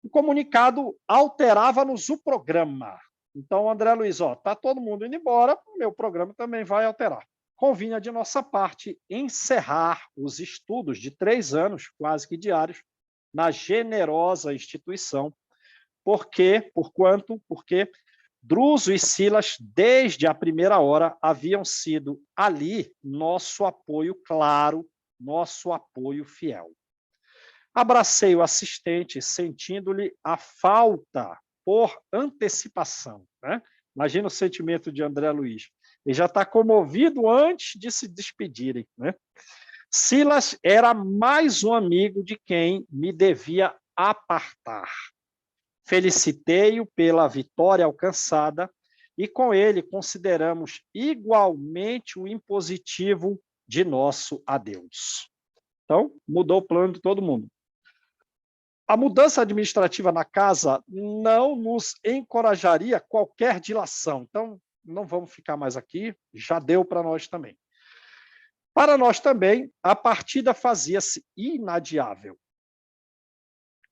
O comunicado alterava-nos o programa. Então, André Luiz, está todo mundo indo embora, o meu programa também vai alterar. Convinha de nossa parte encerrar os estudos de 3 anos, quase que diários, na generosa instituição. Porque Druso e Silas, desde a primeira hora, haviam sido ali nosso apoio claro, nosso apoio fiel. Abracei o assistente, sentindo-lhe a falta por antecipação, né? Imagina o sentimento de André Luiz. Ele já está comovido antes de se despedirem, né? Silas era mais um amigo de quem me devia apartar. Felicitei-o pela vitória alcançada e com ele consideramos igualmente o impositivo de nosso adeus. Então, mudou o plano de todo mundo. A mudança administrativa na casa não nos encorajaria qualquer dilação. Então, não vamos ficar mais aqui, já deu para nós também. Para nós também, a partida fazia-se inadiável.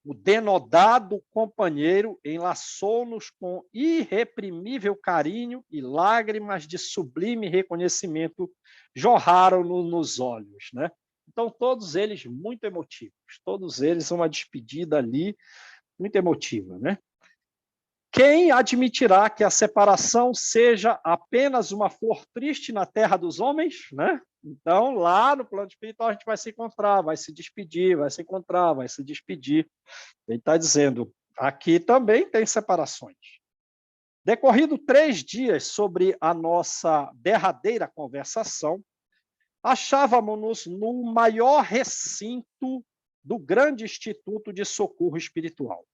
O denodado companheiro enlaçou-nos com irreprimível carinho e lágrimas de sublime reconhecimento jorraram nos olhos, né? Então, todos eles muito emotivos, todos eles uma despedida ali muito emotiva, né? Quem admitirá que a separação seja apenas uma flor triste na terra dos homens, né? Então, lá no plano espiritual, a gente vai se encontrar, vai se despedir, vai se encontrar, vai se despedir. Ele está dizendo, aqui também tem separações. Decorrido 3 dias sobre a nossa derradeira conversação, achávamos-nos no maior recinto do grande Instituto de Socorro Espiritual.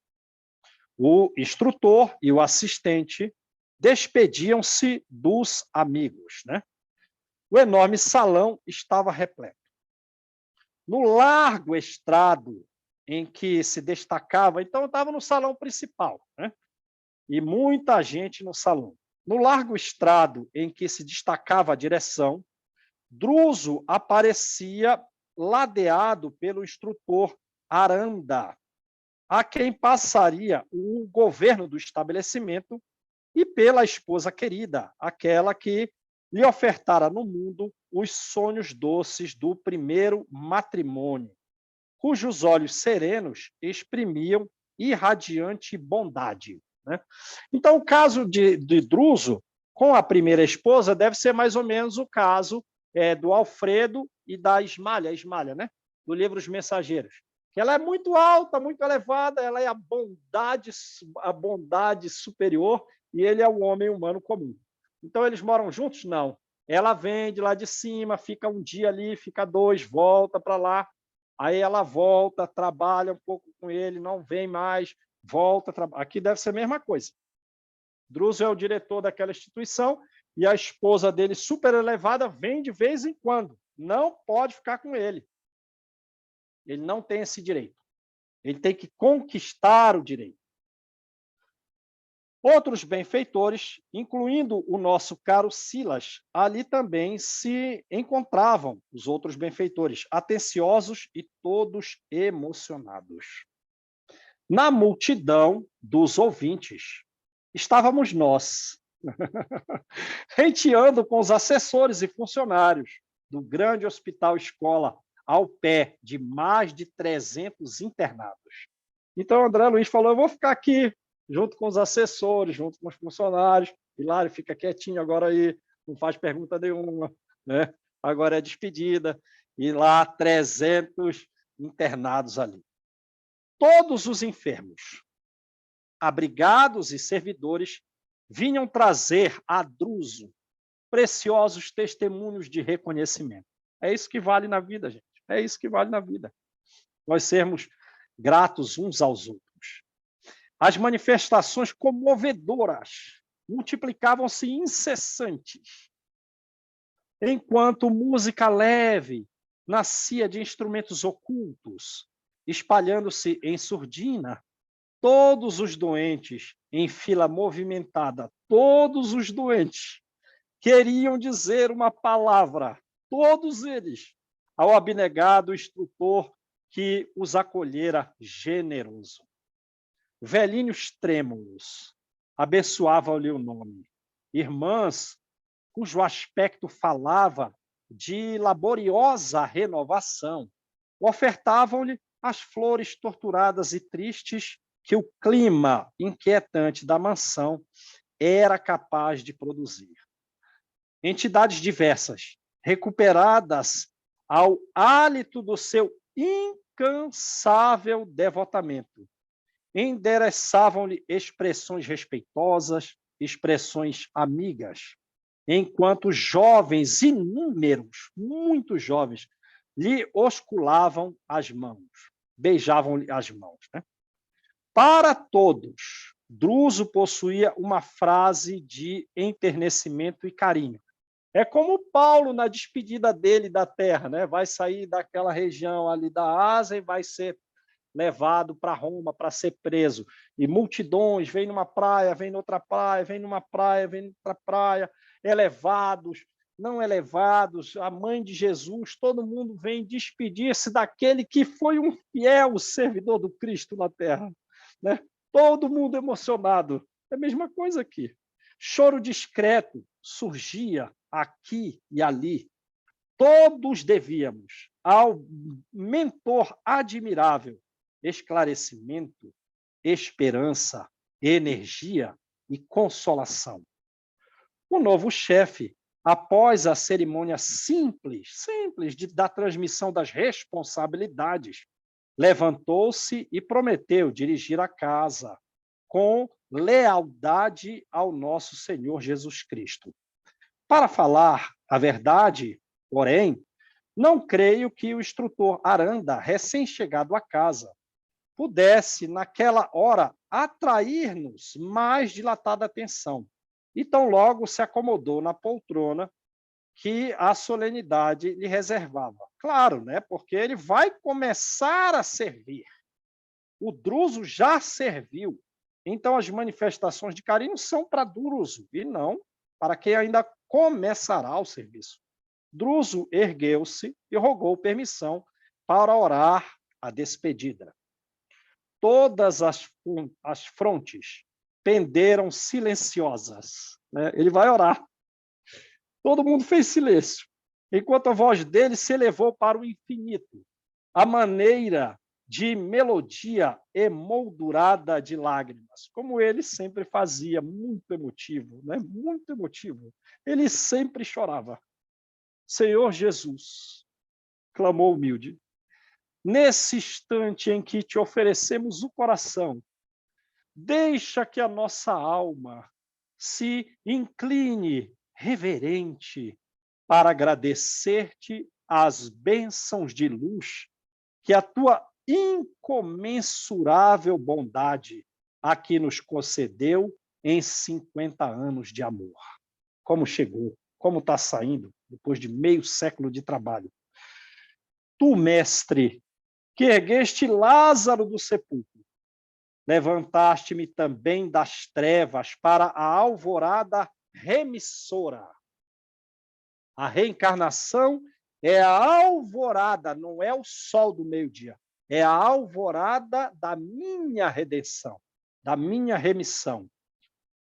O instrutor e o assistente despediam-se dos amigos, né? O enorme salão estava repleto. No largo estrado em que se destacava, então eu estava no salão principal, né? E muita gente no salão. No largo estrado em que se destacava a direção, Druso aparecia ladeado pelo instrutor Aranda, a quem passaria o governo do estabelecimento, e pela esposa querida, aquela que lhe ofertara no mundo os sonhos doces do primeiro matrimônio, cujos olhos serenos exprimiam irradiante bondade, né? Então, o caso de Druso com a primeira esposa deve ser mais ou menos o caso do Alfredo e da Ismalha, né? Do livro Os Mensageiros. Que ela é muito alta, muito elevada, ela é a bondade superior e ele é o homem humano comum. Então, eles moram juntos? Não. Ela vem de lá de cima, fica um dia ali, fica 2, volta para lá. Aí ela volta, trabalha um pouco com ele, não vem mais, volta. Aqui deve ser a mesma coisa. Druso é o diretor daquela instituição e a esposa dele, super elevada, vem de vez em quando. Não pode ficar com ele. Ele não tem esse direito. Ele tem que conquistar o direito. Outros benfeitores, incluindo o nosso caro Silas, ali também se encontravam os outros benfeitores, atenciosos e todos emocionados. Na multidão dos ouvintes, estávamos nós, renteando com os assessores e funcionários do grande hospital escola, ao pé de mais de 300 internados. Então, André Luiz falou, eu vou ficar aqui, junto com os assessores, junto com os funcionários. Hilário fica quietinho agora aí, não faz pergunta nenhuma, né? Agora é despedida. e lá 300 internados ali. Todos os enfermos, abrigados e servidores, vinham trazer a Druso preciosos testemunhos de reconhecimento. É isso que vale na vida, gente. É isso que vale na vida. Nós sermos gratos uns aos outros. As manifestações comovedoras multiplicavam-se incessantes, enquanto música leve nascia de instrumentos ocultos, espalhando-se em surdina. Todos os doentes, em fila movimentada, todos os doentes queriam dizer uma palavra, todos eles, ao abnegado instrutor que os acolhera generoso. Velhinhos trêmulos abençoavam-lhe o nome. Irmãs, cujo aspecto falava de laboriosa renovação, ofertavam-lhe as flores torturadas e tristes que o clima inquietante da mansão era capaz de produzir. Entidades diversas, recuperadas ao hálito do seu incansável devotamento, endereçavam-lhe expressões respeitosas, expressões amigas, enquanto jovens inúmeros, muito jovens, lhe osculavam as mãos, beijavam-lhe as mãos, né? Para todos, Druso possuía uma frase de enternecimento e carinho. É como Paulo na despedida dele da terra, né? Vai sair daquela região ali da Ásia e vai ser levado para Roma para ser preso. E multidões vêm numa praia, vêm noutra praia, vêm numa praia, vêm noutra praia, elevados, não elevados, a mãe de Jesus, todo mundo vem despedir-se daquele que foi um fiel servidor do Cristo na terra, né? Todo mundo emocionado. É a mesma coisa aqui. Choro discreto surgia aqui e ali. Todos devíamos ao mentor admirável esclarecimento, esperança, energia e consolação. O novo chefe, após a cerimônia simples da transmissão das responsabilidades, levantou-se e prometeu dirigir a casa com lealdade ao nosso Senhor Jesus Cristo. Para falar a verdade, porém, não creio que o instrutor Aranda, recém-chegado à casa, pudesse, naquela hora, atrair-nos mais dilatada atenção. E tão logo se acomodou na poltrona que a solenidade lhe reservava. Claro, né? Porque ele vai começar a servir. O Druso já serviu. Então, as manifestações de carinho são para Druso, e não para quem ainda começará o serviço. Druso ergueu-se e rogou permissão para orar a despedida. Todas as frontes penderam silenciosas, né? Ele vai orar. Todo mundo fez silêncio, enquanto a voz dele se elevou para o infinito, a maneira de melodia emoldurada de lágrimas, como ele sempre fazia, muito emotivo, né? Muito emotivo. Ele sempre chorava. Senhor Jesus, clamou humilde, nesse instante em que te oferecemos o coração, deixa que a nossa alma se incline reverente para agradecer-te as bênçãos de luz que a tua incomensurável bondade aqui nos concedeu em 50 anos de amor. Como chegou, como está saindo, depois de meio século de trabalho. Tu, mestre, que ergueste Lázaro do sepulcro, levantaste-me também das trevas para a alvorada remissora. A reencarnação é a alvorada, não é o sol do meio-dia, é a alvorada da minha redenção, da minha remissão,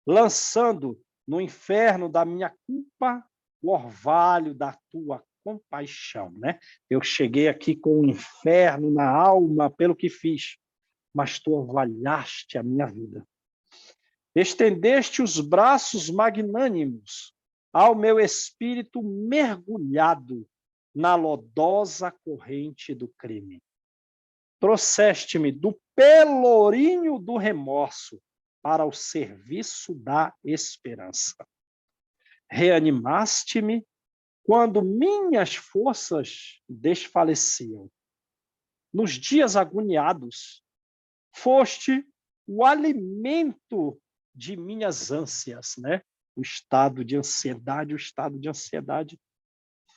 lançando no inferno da minha culpa o orvalho da tua compaixão, né? Eu cheguei aqui com o inferno na alma pelo que fiz, mas tu orvalhaste a minha vida. Estendeste os braços magnânimos ao meu espírito mergulhado na lodosa corrente do crime. Trouxeste-me do pelourinho do remorso para o serviço da esperança. Reanimaste-me quando minhas forças desfaleciam. Nos dias agoniados, foste o alimento de minhas ânsias, né? O estado de ansiedade.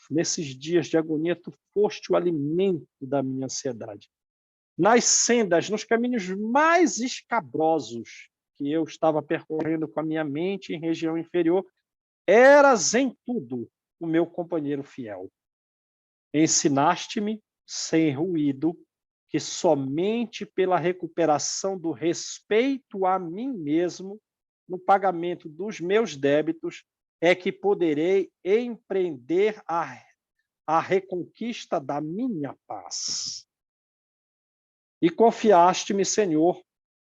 Nesses dias de agonia, tu foste o alimento da minha ansiedade. Nas sendas, nos caminhos mais escabrosos que eu estava percorrendo com a minha mente em região inferior, eras em tudo o meu companheiro fiel. Ensinaste-me, sem ruído, que somente pela recuperação do respeito a mim mesmo, no pagamento dos meus débitos, é que poderei empreender a reconquista da minha paz. E confiaste-me, Senhor,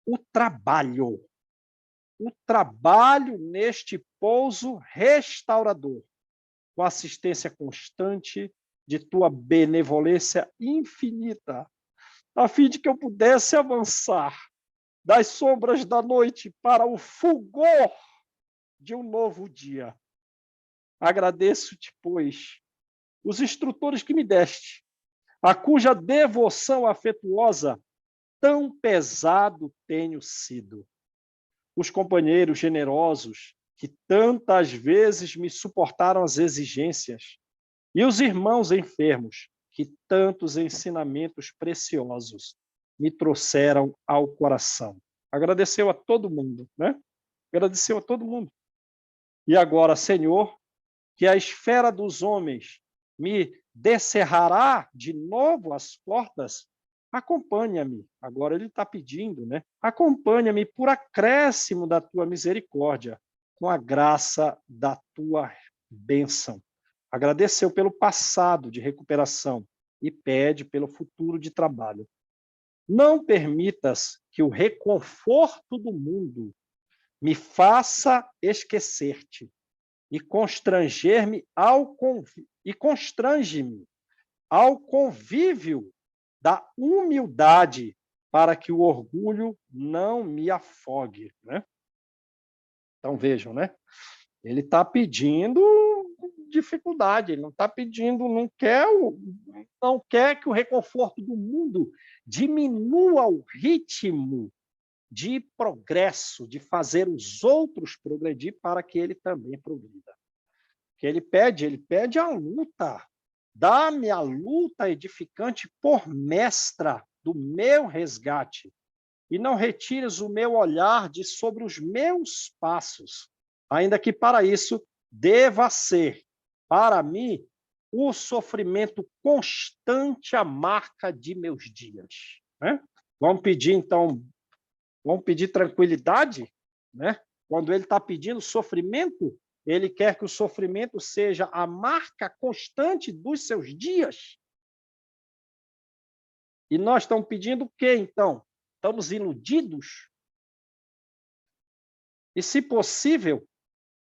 o trabalho neste pouso restaurador, com assistência constante de tua benevolência infinita, a fim de que eu pudesse avançar das sombras da noite para o fulgor de um novo dia. Agradeço-te, pois, os instrutores que me deste, a cuja devoção afetuosa tão pesado tenho sido. Os companheiros generosos que tantas vezes me suportaram as exigências, e os irmãos enfermos que tantos ensinamentos preciosos me trouxeram ao coração. Agradeceu a todo mundo, né? Agradeceu a todo mundo. E agora, Senhor, que a esfera dos homens me descerrará de novo as portas, acompanha-me. Agora ele está pedindo, né? Acompanha-me por acréscimo da tua misericórdia, com a graça da tua bênção. Agradeceu pelo passado de recuperação e pede pelo futuro de trabalho. Não permitas que o reconforto do mundo me faça esquecer-te e constrange-me ao convívio da humildade, para que o orgulho não me afogue, né? Então vejam, né? Ele está pedindo dificuldade, ele não está pedindo, não quer que o reconforto do mundo diminua o ritmo de progresso, de fazer os outros progredir para que ele também progrida. Que ele pede a luta. Dá-me a luta edificante por mestra do meu resgate, e não retires o meu olhar de sobre os meus passos, ainda que para isso deva ser, para mim, o sofrimento constante a marca de meus dias. Né? Vamos pedir tranquilidade, né? Quando ele está pedindo sofrimento, ele quer que o sofrimento seja a marca constante dos seus dias. E nós estamos pedindo o quê, então? Estamos iludidos? E, se possível,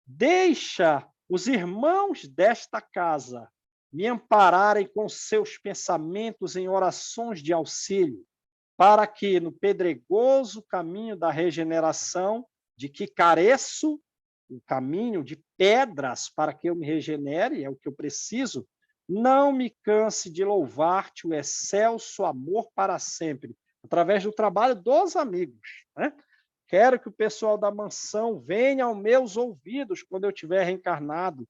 deixa os irmãos desta casa me ampararem com seus pensamentos em orações de auxílio, para que, no pedregoso caminho da regeneração, de que careço, o caminho de pedras para que eu me regenere, é o que eu preciso, não me canse de louvar-te o excelso amor para sempre, através do trabalho dos amigos. Né? Quero que o pessoal da mansão venha aos meus ouvidos quando eu estiver reencarnado.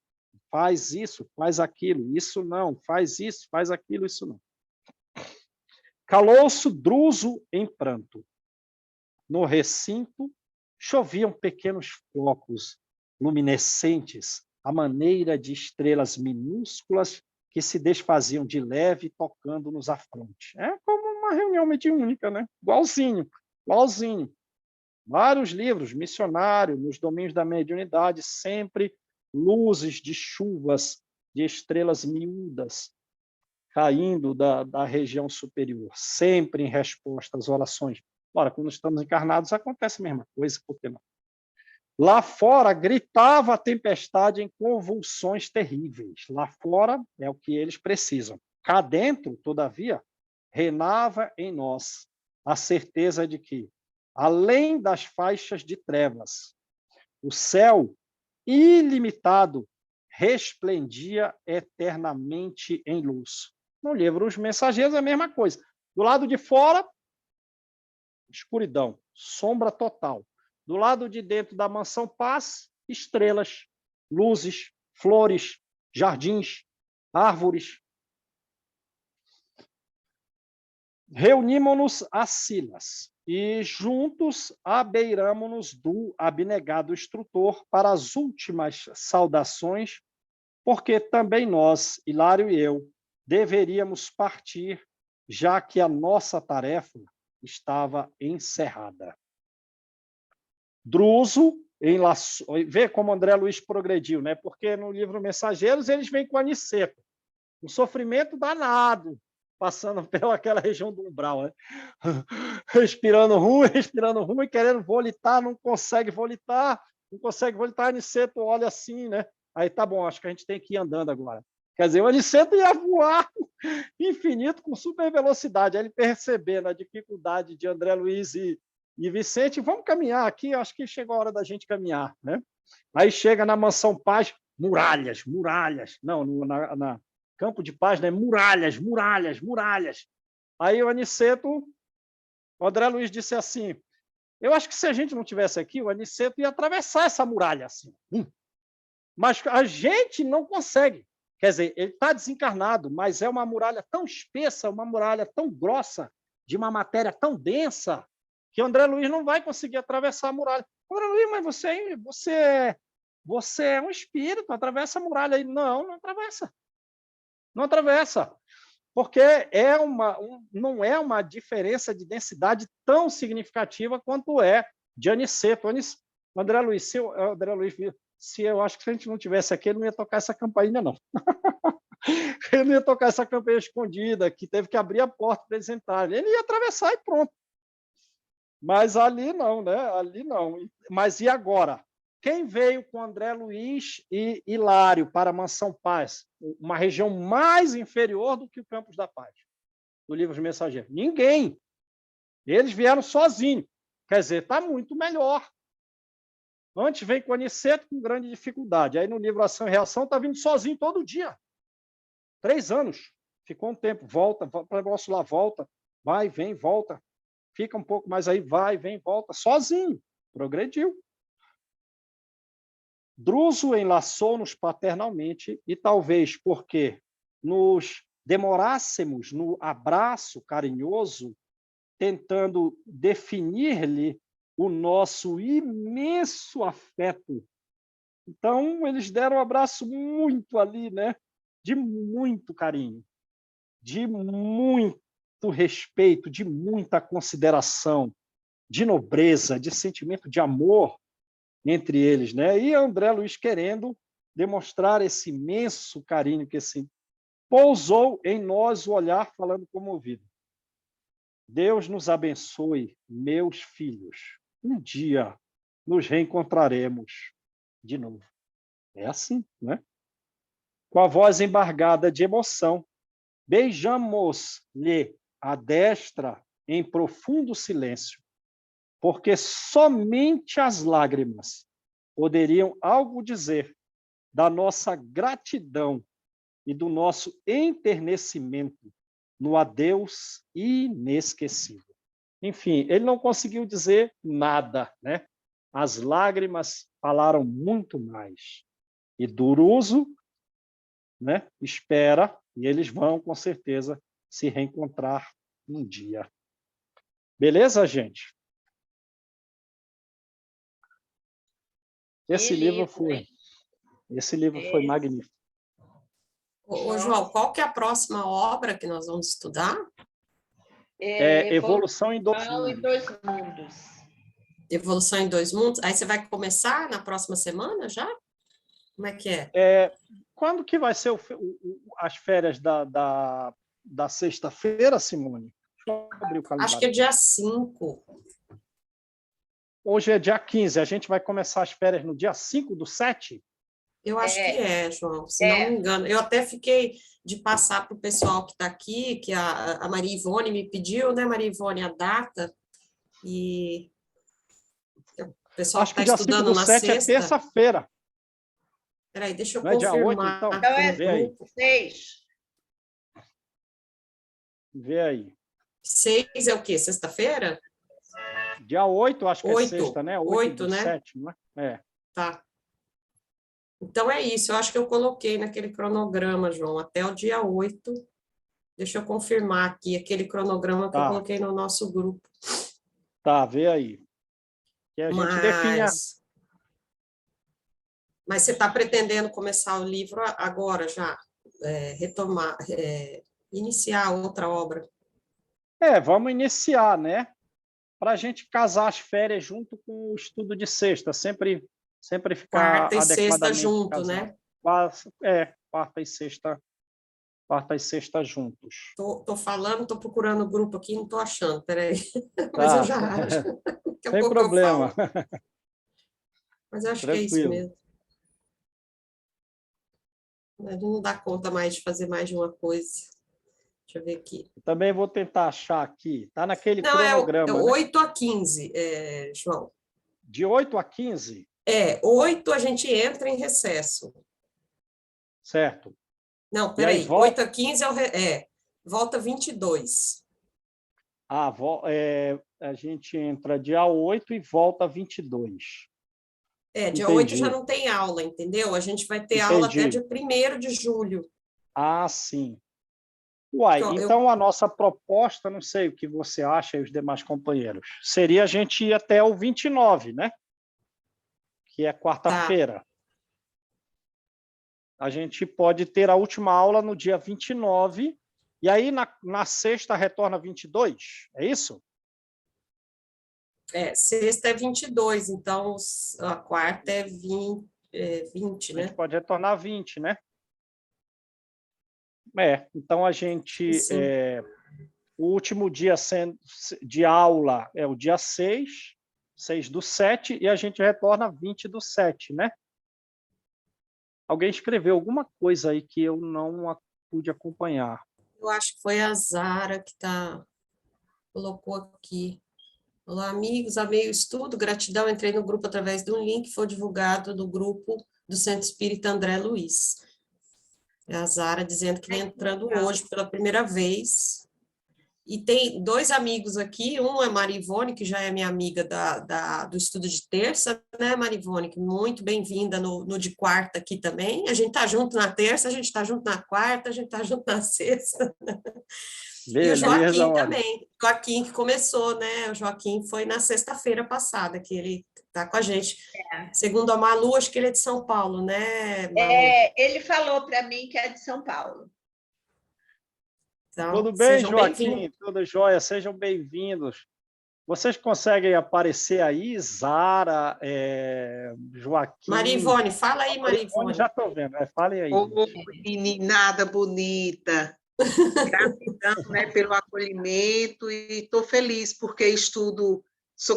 Faz isso, faz aquilo, isso não, faz isso, faz aquilo, isso não. Calou-se Druso em pranto. No recinto, choviam pequenos flocos luminescentes, à maneira de estrelas minúsculas que se desfaziam de leve tocando nos afrontes. É como uma reunião mediúnica, né? Igualzinho. Vários livros, missionário, nos domínios da mediunidade, sempre luzes de chuvas, de estrelas miúdas, caindo da região superior, sempre em resposta às orações. Ora, quando estamos encarnados, acontece a mesma coisa, por que não? Lá fora gritava a tempestade em convulsões terríveis. Lá fora é o que eles precisam. Cá dentro, todavia, reinava em nós a certeza de que, além das faixas de trevas, o céu ilimitado resplendia eternamente em luz. No livro Os Mensageiros é a mesma coisa. Do lado de fora, escuridão, sombra total. Do lado de dentro da mansão paz, estrelas, luzes, flores, jardins, árvores. Reunimos-nos a Silas e juntos abeiramos-nos do abnegado instrutor para as últimas saudações, porque também nós, Hilário e eu, deveríamos partir, já que a nossa tarefa estava encerrada. Druso, vê como André Luiz progrediu, né? Porque no livro Mensageiros eles vêm com Aniceto, um sofrimento danado, passando pelaquela região do umbral, né? respirando ruim, querendo volitar, não consegue volitar, Aniceto olha assim, né? Aí tá bom, acho que a gente tem que ir andando agora. Quer dizer, o Aniceto ia voar infinito com super velocidade. Aí ele percebendo a dificuldade de André Luiz e Vicente, vamos caminhar aqui, acho que chegou a hora da gente caminhar, né? Aí chega na Mansão Paz, muralhas, não, na Campo de Paz, né? Muralhas. Aí o Aniceto, o André Luiz disse assim, eu acho que se a gente não tivesse aqui, o Aniceto ia atravessar essa muralha assim. Mas a gente não consegue. Quer dizer, ele está desencarnado, mas é uma muralha tão espessa, uma muralha tão grossa, de uma matéria tão densa, que o André Luiz não vai conseguir atravessar a muralha. André Luiz, mas você é um espírito, atravessa a muralha. Não atravessa. Não atravessa. Porque não é uma diferença de densidade tão significativa quanto é de Aniceto. André Luiz, se eu acho que se a gente não tivesse aqui, ele não ia tocar essa campainha, não. Ele não ia tocar essa campainha escondida, que teve que abrir a porta para eles entrarem. Ele ia atravessar e pronto. Mas ali não, né? Ali não. Mas e agora? Quem veio com André Luiz e Hilário para a Mansão Paz? Uma região mais inferior do que o Campos da Paz, do livro dos Mensageiros. Ninguém. Eles vieram sozinhos. Quer dizer, está muito melhor. Antes vem com Aniceto com grande dificuldade. Aí no livro Ação e Reação está vindo sozinho todo dia. 3 anos. Ficou um tempo, volta, para o negócio lá, volta, vai, vem, volta. Fica um pouco mais aí, vai, vem, volta, sozinho. Progrediu. Druso enlaçou-nos paternalmente e talvez porque nos demorássemos no abraço carinhoso, tentando definir-lhe o nosso imenso afeto. Então, eles deram um abraço muito ali, né? De muito carinho, de muito respeito, de muita consideração, de nobreza, de sentimento de amor entre eles, né? E André Luiz querendo demonstrar esse imenso carinho que assim pousou em nós o olhar falando comovido. Deus nos abençoe, meus filhos. Um dia nos reencontraremos de novo. É assim, né? Com a voz embargada de emoção, beijamos-lhe a destra em profundo silêncio, porque somente as lágrimas poderiam algo dizer da nossa gratidão e do nosso enternecimento no adeus inesquecível. Enfim, ele não conseguiu dizer nada, né? As lágrimas falaram muito mais. E Druso, né, espera, e eles vão, com certeza, se reencontrar um dia. Beleza, gente? Esse livro foi magnífico. Ô, João, qual que é a próxima obra que nós vamos estudar? Evolução em Dois Mundos. Evolução em Dois Mundos. Aí você vai começar na próxima semana já? Como é que é? Quando que vai ser as férias da sexta-feira, Simone? Deixa eu abrir o calendário. Acho que é dia 5. hoje é dia 15, a gente vai começar as férias no dia 5/7? Eu acho que João, se não me engano. Eu até fiquei de passar para o pessoal que está aqui, que a Maria Ivone me pediu, né, Maria Ivone, a data, e o pessoal Acho que que está dia 5 estudando do na 7 é sexta. terça-feira. Peraí, deixa eu Não é dia 8, confirmar então? Então é no Vê aí. grupo. 6. Vê aí. 6 é o quê? Sexta-feira? Dia 8, acho que é 8. sexta, né? 8 8, do né? 7, não é? É. Tá. Então é isso, eu acho que eu coloquei naquele cronograma, João, até o dia 8. Deixa eu confirmar aqui, aquele cronograma que eu Tá, coloquei no nosso grupo. tá, vê aí. Que a gente define Mas você está pretendendo começar o livro agora já? Retomar, iniciar outra obra? Vamos iniciar, né? Para a gente casar as férias junto com o estudo de sexta, sempre ficar Quarta e sexta adequadamente junto, casado. né? Quarta e sexta juntos. Tô falando, tô procurando o grupo aqui, não tô achando, peraí. Mas eu Tá, já acho. Daqui a sem pouco eu problema. falo. Mas eu acho que é isso Tranquilo. mesmo. Ele não dá conta mais de fazer mais de uma coisa. Deixa eu ver aqui. Também vou tentar achar aqui. Está naquele Não, é cronograma, né? 8 a 15, João. De 8 a 15? 8 a gente entra em recesso. Certo. Não, E aí peraí. 8 a 15 volta 22. A gente entra dia 8 e volta 22. Dia 8 Entendi. já não tem aula, entendeu? A gente vai ter Entendi. aula até dia 1º de julho. Ah, sim. Uai, então a nossa proposta, não sei o que você acha e os demais companheiros, seria a gente ir até o 29, né? Que é quarta-feira. Tá. A gente pode ter a última aula no dia 29, e aí na sexta retorna 22, é isso? Sexta é 22, então a quarta é 20, A né? gente pode retornar 20, né? Então a gente... o último dia de aula é o dia 6/7, e a gente retorna 20/7, né? Alguém escreveu alguma coisa aí que eu não pude acompanhar. Eu acho que foi a Zara que colocou aqui. Olá, amigos, amei o estudo, gratidão, entrei no grupo através de um link que foi divulgado do grupo do Centro Espírita André Luiz. É a Zara dizendo que vem entrando hoje pela primeira vez. E tem 2 amigos aqui, um é Marivone, que já é minha amiga do estudo de terça, né, Marivone? Muito bem-vinda no de quarta aqui também. A gente está junto na terça, a gente está junto na quarta, a gente está junto na sexta. Beleza, e o Joaquim Mari. também. Joaquim que começou, né? O Joaquim foi na sexta-feira passada, que ele está com a gente. Segundo a Malu, acho que ele é de São Paulo, né, Malu? Ele falou para mim que é de São Paulo. Então, tudo bem, Joaquim? Tudo jóia? Sejam bem-vindos. Vocês conseguem aparecer aí, Zara, Joaquim? Marivone, fala aí, Marivone. Já estou vendo, falem aí. Meninada bonita. Gratidão, né, pelo acolhimento, e estou feliz porque sou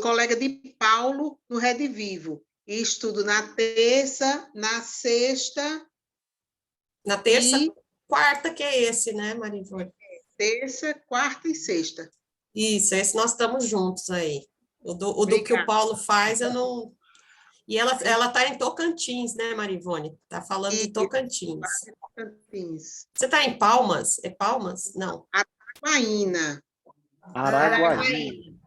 colega de Paulo no Rede Vivo, e estudo na terça, na sexta... Na terça, quarta, que é esse, né, Marivone? Terça, quarta e sexta. Isso, esse nós estamos juntos aí. O do que o Paulo faz, eu não... E ela está em Tocantins, né, Marivone? Está falando de Tocantins. Você está em Palmas? É Palmas? Não. Araguaína. Araguaína.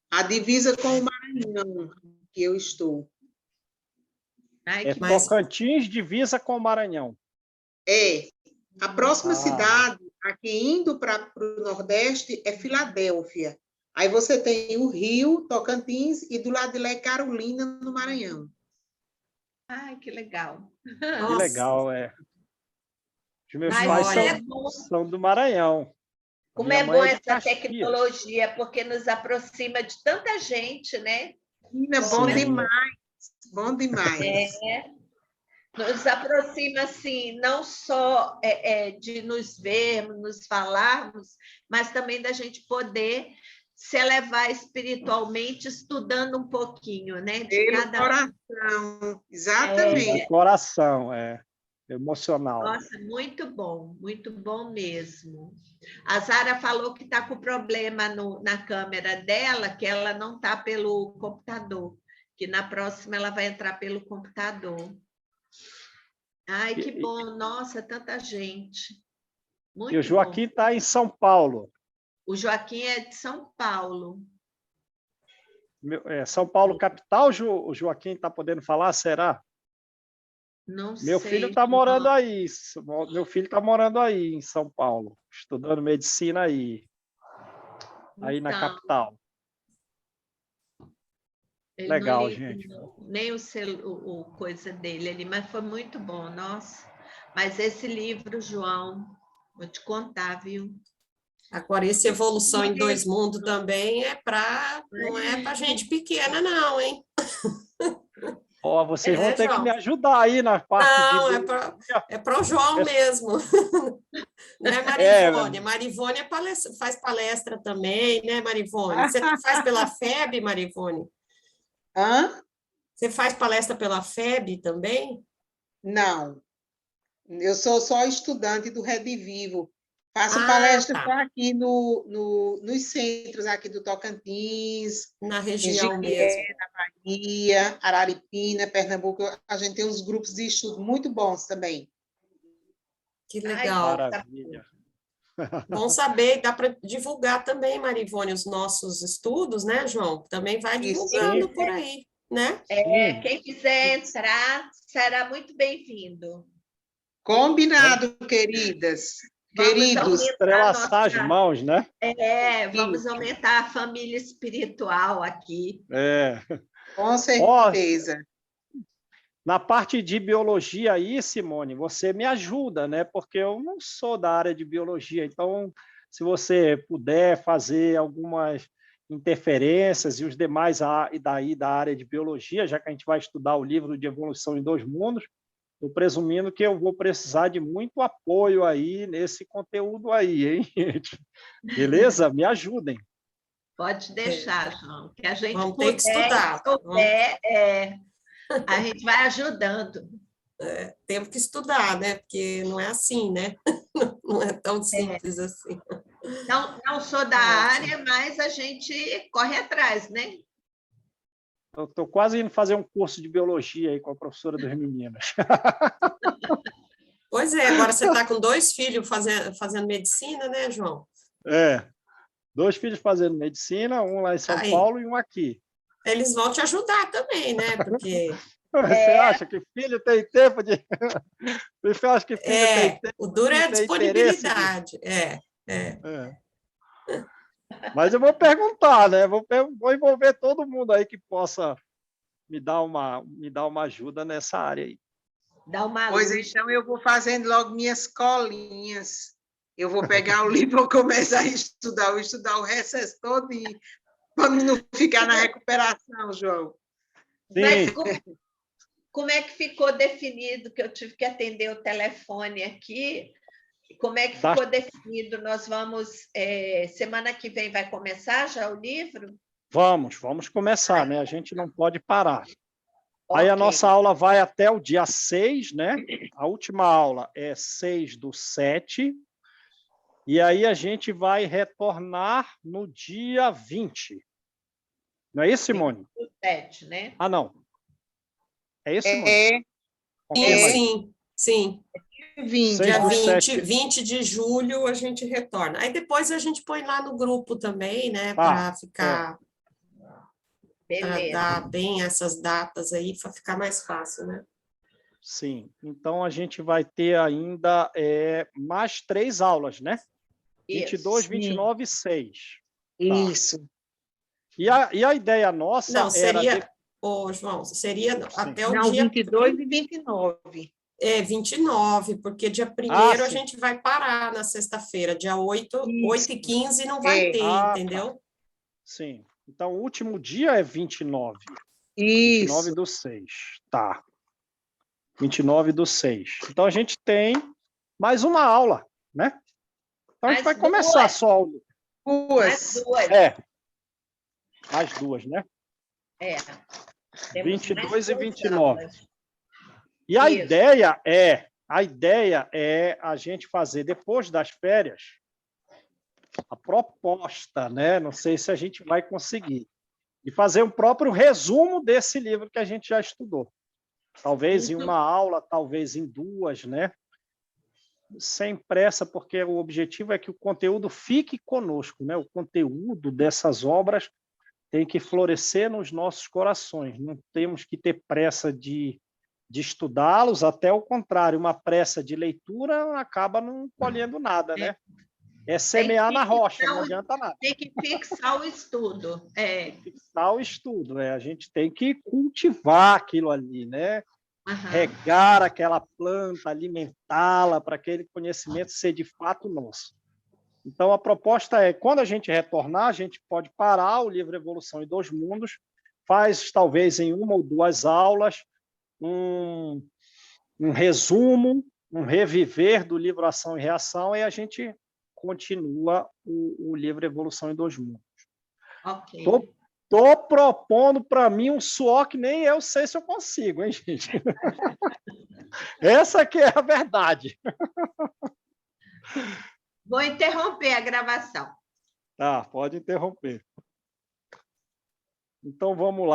A divisa com o Maranhão, que eu estou. Tocantins, divisa com o Maranhão. A próxima cidade, aqui indo para o Nordeste, é Filadélfia. Aí você tem o Rio, Tocantins, e do lado de lá é Carolina, no Maranhão. Ai, que legal. Que legal, Os meus pais são do Maranhão. Como é bom essa tecnologia, porque nos aproxima de tanta gente, né? É bom demais, bom demais. Nos aproxima, assim, não só de nos vermos, nos falarmos, mas também da gente poder se elevar espiritualmente, estudando um pouquinho, né? De Pelo cada coração, exatamente. Do coração, emocional. Nossa, muito bom mesmo. A Zara falou que está com problema na câmera dela, que ela não está pelo computador, que na próxima ela vai entrar pelo computador. Ai, que bom, nossa, tanta gente. Muito E o Joaquim está em São Paulo. O Joaquim é de São Paulo. São Paulo capital, o Joaquim está podendo falar, será? Não Meu sei. filho está morando aí. Meu filho está morando aí em São Paulo, estudando medicina aí na capital. Ele Legal, não li, gente. Nem o coisa dele ali, mas foi muito bom, nossa. Mas esse livro, João, vou te contar, viu? Agora, essa evolução em 2 mundos também não é para gente pequena, não, hein? Vocês vão ter João? que me ajudar aí na parte não, de... é para o João mesmo. Não é Marivone? Marivone faz palestra também, né, Marivone? Você faz pela FEB, Marivone? Hã? Você faz palestra pela FEB também? Não, eu sou só estudante do Rede Vivo. Faço palestra só aqui nos centros aqui do Tocantins, na região mesmo. Na Bahia, Araripina, Pernambuco. A gente tem uns grupos de estudo muito bons também. Que legal. Maravilha. Bom saber, dá para divulgar também, Marivone, os nossos estudos, né, João? Também vai divulgando por aí, né? Quem quiser entrar, será muito bem-vindo. Combinado, queridas. Queridos. Entrelaçar as mãos, né? Vamos aumentar a família espiritual aqui. Com certeza. Na parte de biologia aí, Simone, você me ajuda, né? Porque eu não sou da área de biologia. Então, se você puder fazer algumas interferências e os demais daí da área de biologia, já que a gente vai estudar o livro de Evolução em 2 Mundos, estou presumindo que eu vou precisar de muito apoio aí nesse conteúdo aí, hein, gente? Beleza? Me ajudem. Pode deixar, João, que a gente vamos ter que estudar. A gente vai ajudando. Temos que estudar, né? Porque não é assim, né? Não é tão simples assim. Não sou da área, mas a gente corre atrás, né? Eu estou quase indo fazer um curso de biologia aí com a professora dos meninos. Pois é, agora você está com 2 filhos fazendo medicina, né, João? 2 filhos fazendo medicina, um lá em São Paulo e um aqui. Eles vão te ajudar também, né? Porque... Você acha que filho tem tempo de... Você acha que filho tem tempo? O duro é a disponibilidade. Mas eu vou perguntar, né? Vou envolver todo mundo aí que possa me dar uma ajuda nessa área aí. Pois então eu vou fazendo logo minhas colinhas. Eu vou pegar o livro e vou começar a estudar, o recesso todo para não ficar na recuperação, João. Mas como é que ficou definido, que eu tive que atender o telefone aqui, como é que ficou definido? Nós vamos, semana que vem vai começar já o livro? Vamos começar, né? A gente não pode parar. Aí a nossa aula vai até o dia 6, né? A última aula é 6/7, e aí a gente vai retornar no dia 20. Não é isso, Simone? 7, né? Ah, não. É isso, Simone? Sim. 20. Dia 20 de julho a gente retorna. Aí depois a gente põe lá no grupo também, né? Para ficar... Para dar bem essas datas aí, para ficar mais fácil, né? Sim. Então, a gente vai ter ainda mais 3 aulas, né? 22, 29 e 6. Isso. Tá. E a ideia nossa não, seria, era... João, seria até o não, dia... 22 e 29. 29, porque dia 1º a gente vai parar na sexta-feira, dia 8 e 15 não vai ter, entendeu? Tá. Sim. Então, o último dia é 29. Isso. 29/6. Tá. 29/6. Então, a gente tem mais uma aula, né? Então, a gente vai começar só... Mais duas. Mais 2, né? É. Temos 22 mais e 2 29. aulas. E a Isso. ideia é a gente fazer, depois das férias, a proposta, né? Não sei se a gente vai conseguir, de fazer o próprio resumo desse livro que a gente já estudou. Talvez em uma aula, talvez em 2, né? Sem pressa, porque o objetivo é que o conteúdo fique conosco, né? O conteúdo dessas obras tem que florescer nos nossos corações. Não temos que ter pressa de estudá-los, até o contrário, uma pressa de leitura acaba não colhendo nada, né? É semear na rocha, não adianta nada. Tem que fixar o estudo. Fixar o estudo, a gente tem que cultivar aquilo ali, né? Regar aquela planta, alimentá-la para aquele conhecimento ser de fato nosso. Então, a proposta é, quando a gente retornar, a gente pode parar o livro Evolução em 2 Mundos, faz talvez em 1 ou 2 aulas, um resumo, um reviver do livro Ação e Reação, e a gente continua o livro Evolução em 2 Mundos. Ok. Tô propondo para mim um suor que nem eu sei se eu consigo, hein, gente? Essa que é a verdade. Vou interromper a gravação. Tá, pode interromper. Então, vamos lá.